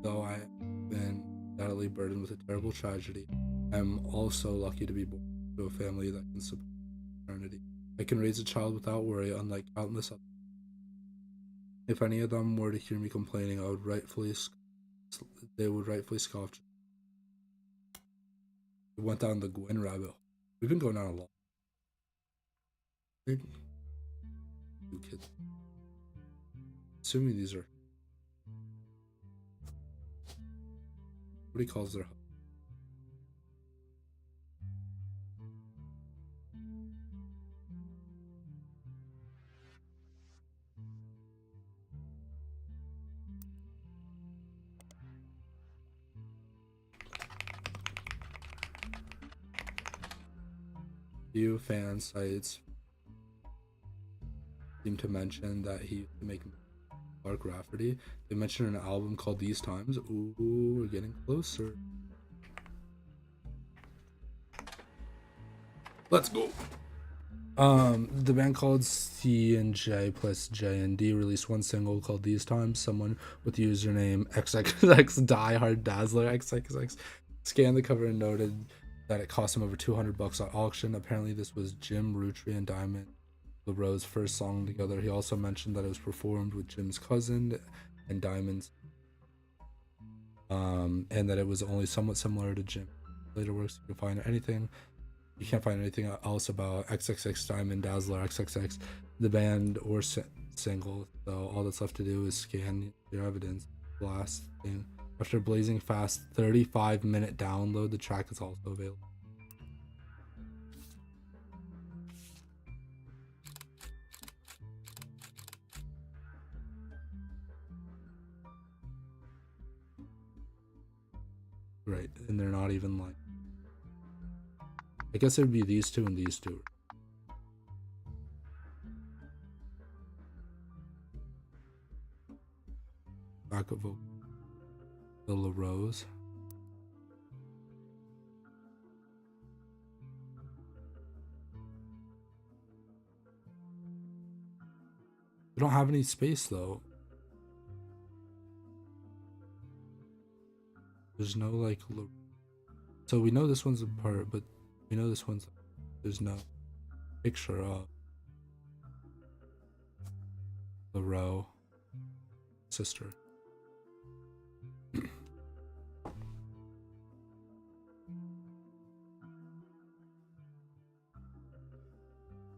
though I have been undoubtedly burdened with a terrible tragedy, I'm also lucky to be born to a family that can support eternity. I can raise a child without worry, unlike countless others. If any of them were to hear me complaining, they would rightfully scoff. We went down the Gwen rabbit hole. We've been going down a lot. You kids. Assuming these are. What he calls their. Few fan sites seem to mention that he used to make Clark Rafferty. They mentioned an album called These Times. Ooh, we're getting closer. Let's go. The band called C and J plus J and D released one single called These Times. Someone with the username XXX Diehard Dazzler XXX scanned the cover and noted that it cost him over $200 on auction. Apparently, this was Jim Rutry and Diamond LaRoe's first song together. He also mentioned that it was performed with Jim's cousin and Diamond's, and that it was only somewhat similar to Jim. Later works, you can't find anything else about XXX Diamond Dazzler XXX, the band or single. So all that's left to do is scan your evidence. Last thing. After a blazing fast 35-minute download, the track is also available. Right, and they're not even like. I guess it would be these two and these two. Backup vocal. The LaRose. We don't have any space though. There's no like. So we know this one's a part, but we know this one's. There's no picture of LaRoe sister.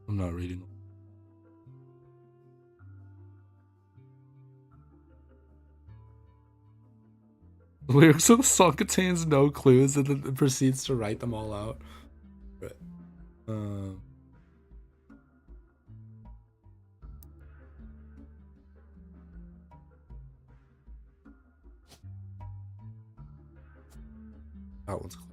I'm not reading. The lyrics of the song contains no clues and then proceeds to write them all out. Right. That one's clear.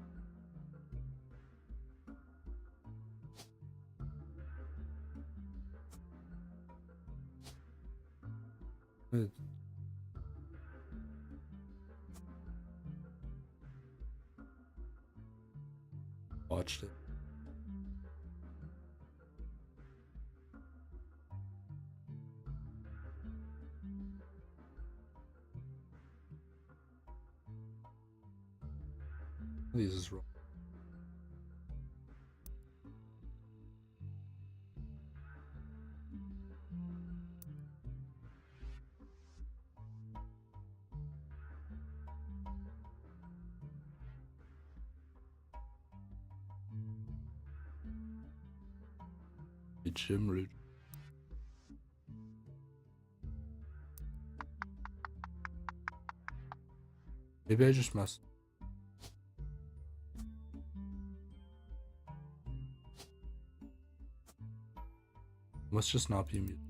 Watched it. This is wrong. A gym route. Maybe I just messed. Must just not be muted.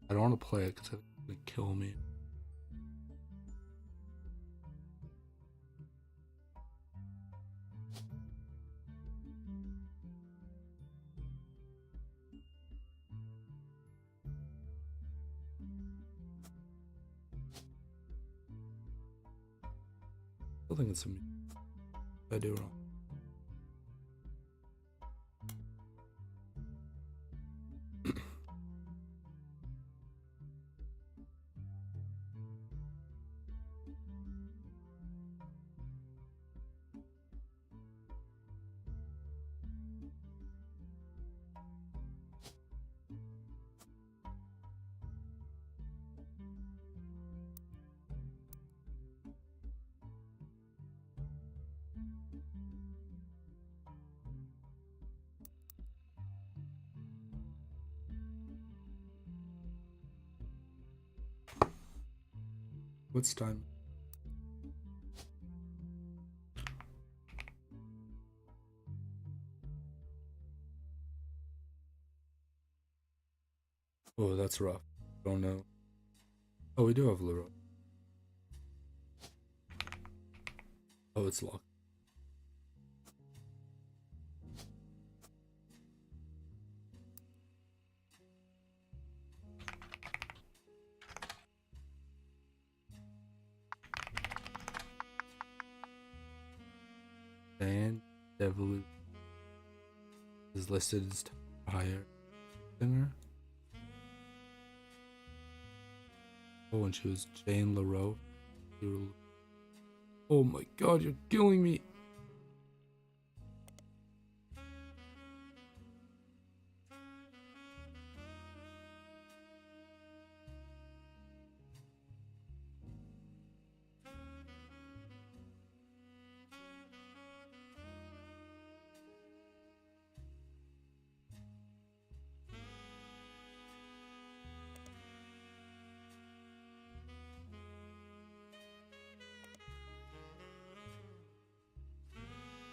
I don't want to play it because it's gonna kill me. I think it's a mute. I do wrong. What's time? Oh, that's rough. Don't know. Oh, we do have Leroy. Oh, it's locked. And Devolution is listed as higher singer. Oh, and she was Jane LaRoe. Oh my god, you're killing me.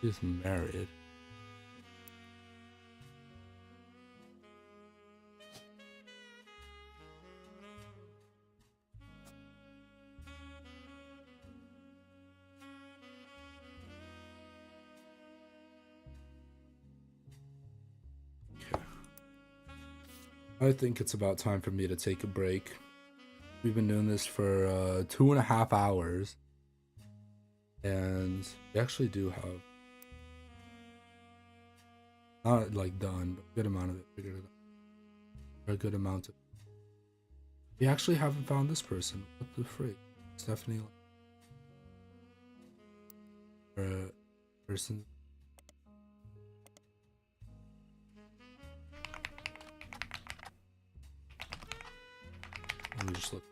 She's married. Okay. I think it's about time for me to take a break. We've been doing this for 2.5 hours. And we actually do have not like done, but a good amount of it figured it out. Or a good amount of we actually haven't found this person. What the frick? Stephanie person. Let me just look.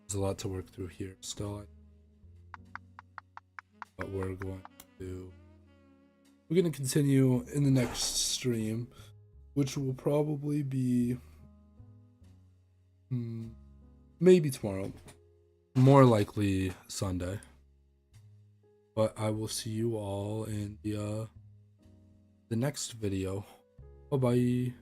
There's a lot to work through here still, but we're going to continue in the next stream, which will probably be maybe tomorrow, more likely Sunday, but I will see you all in the next video. Bye bye.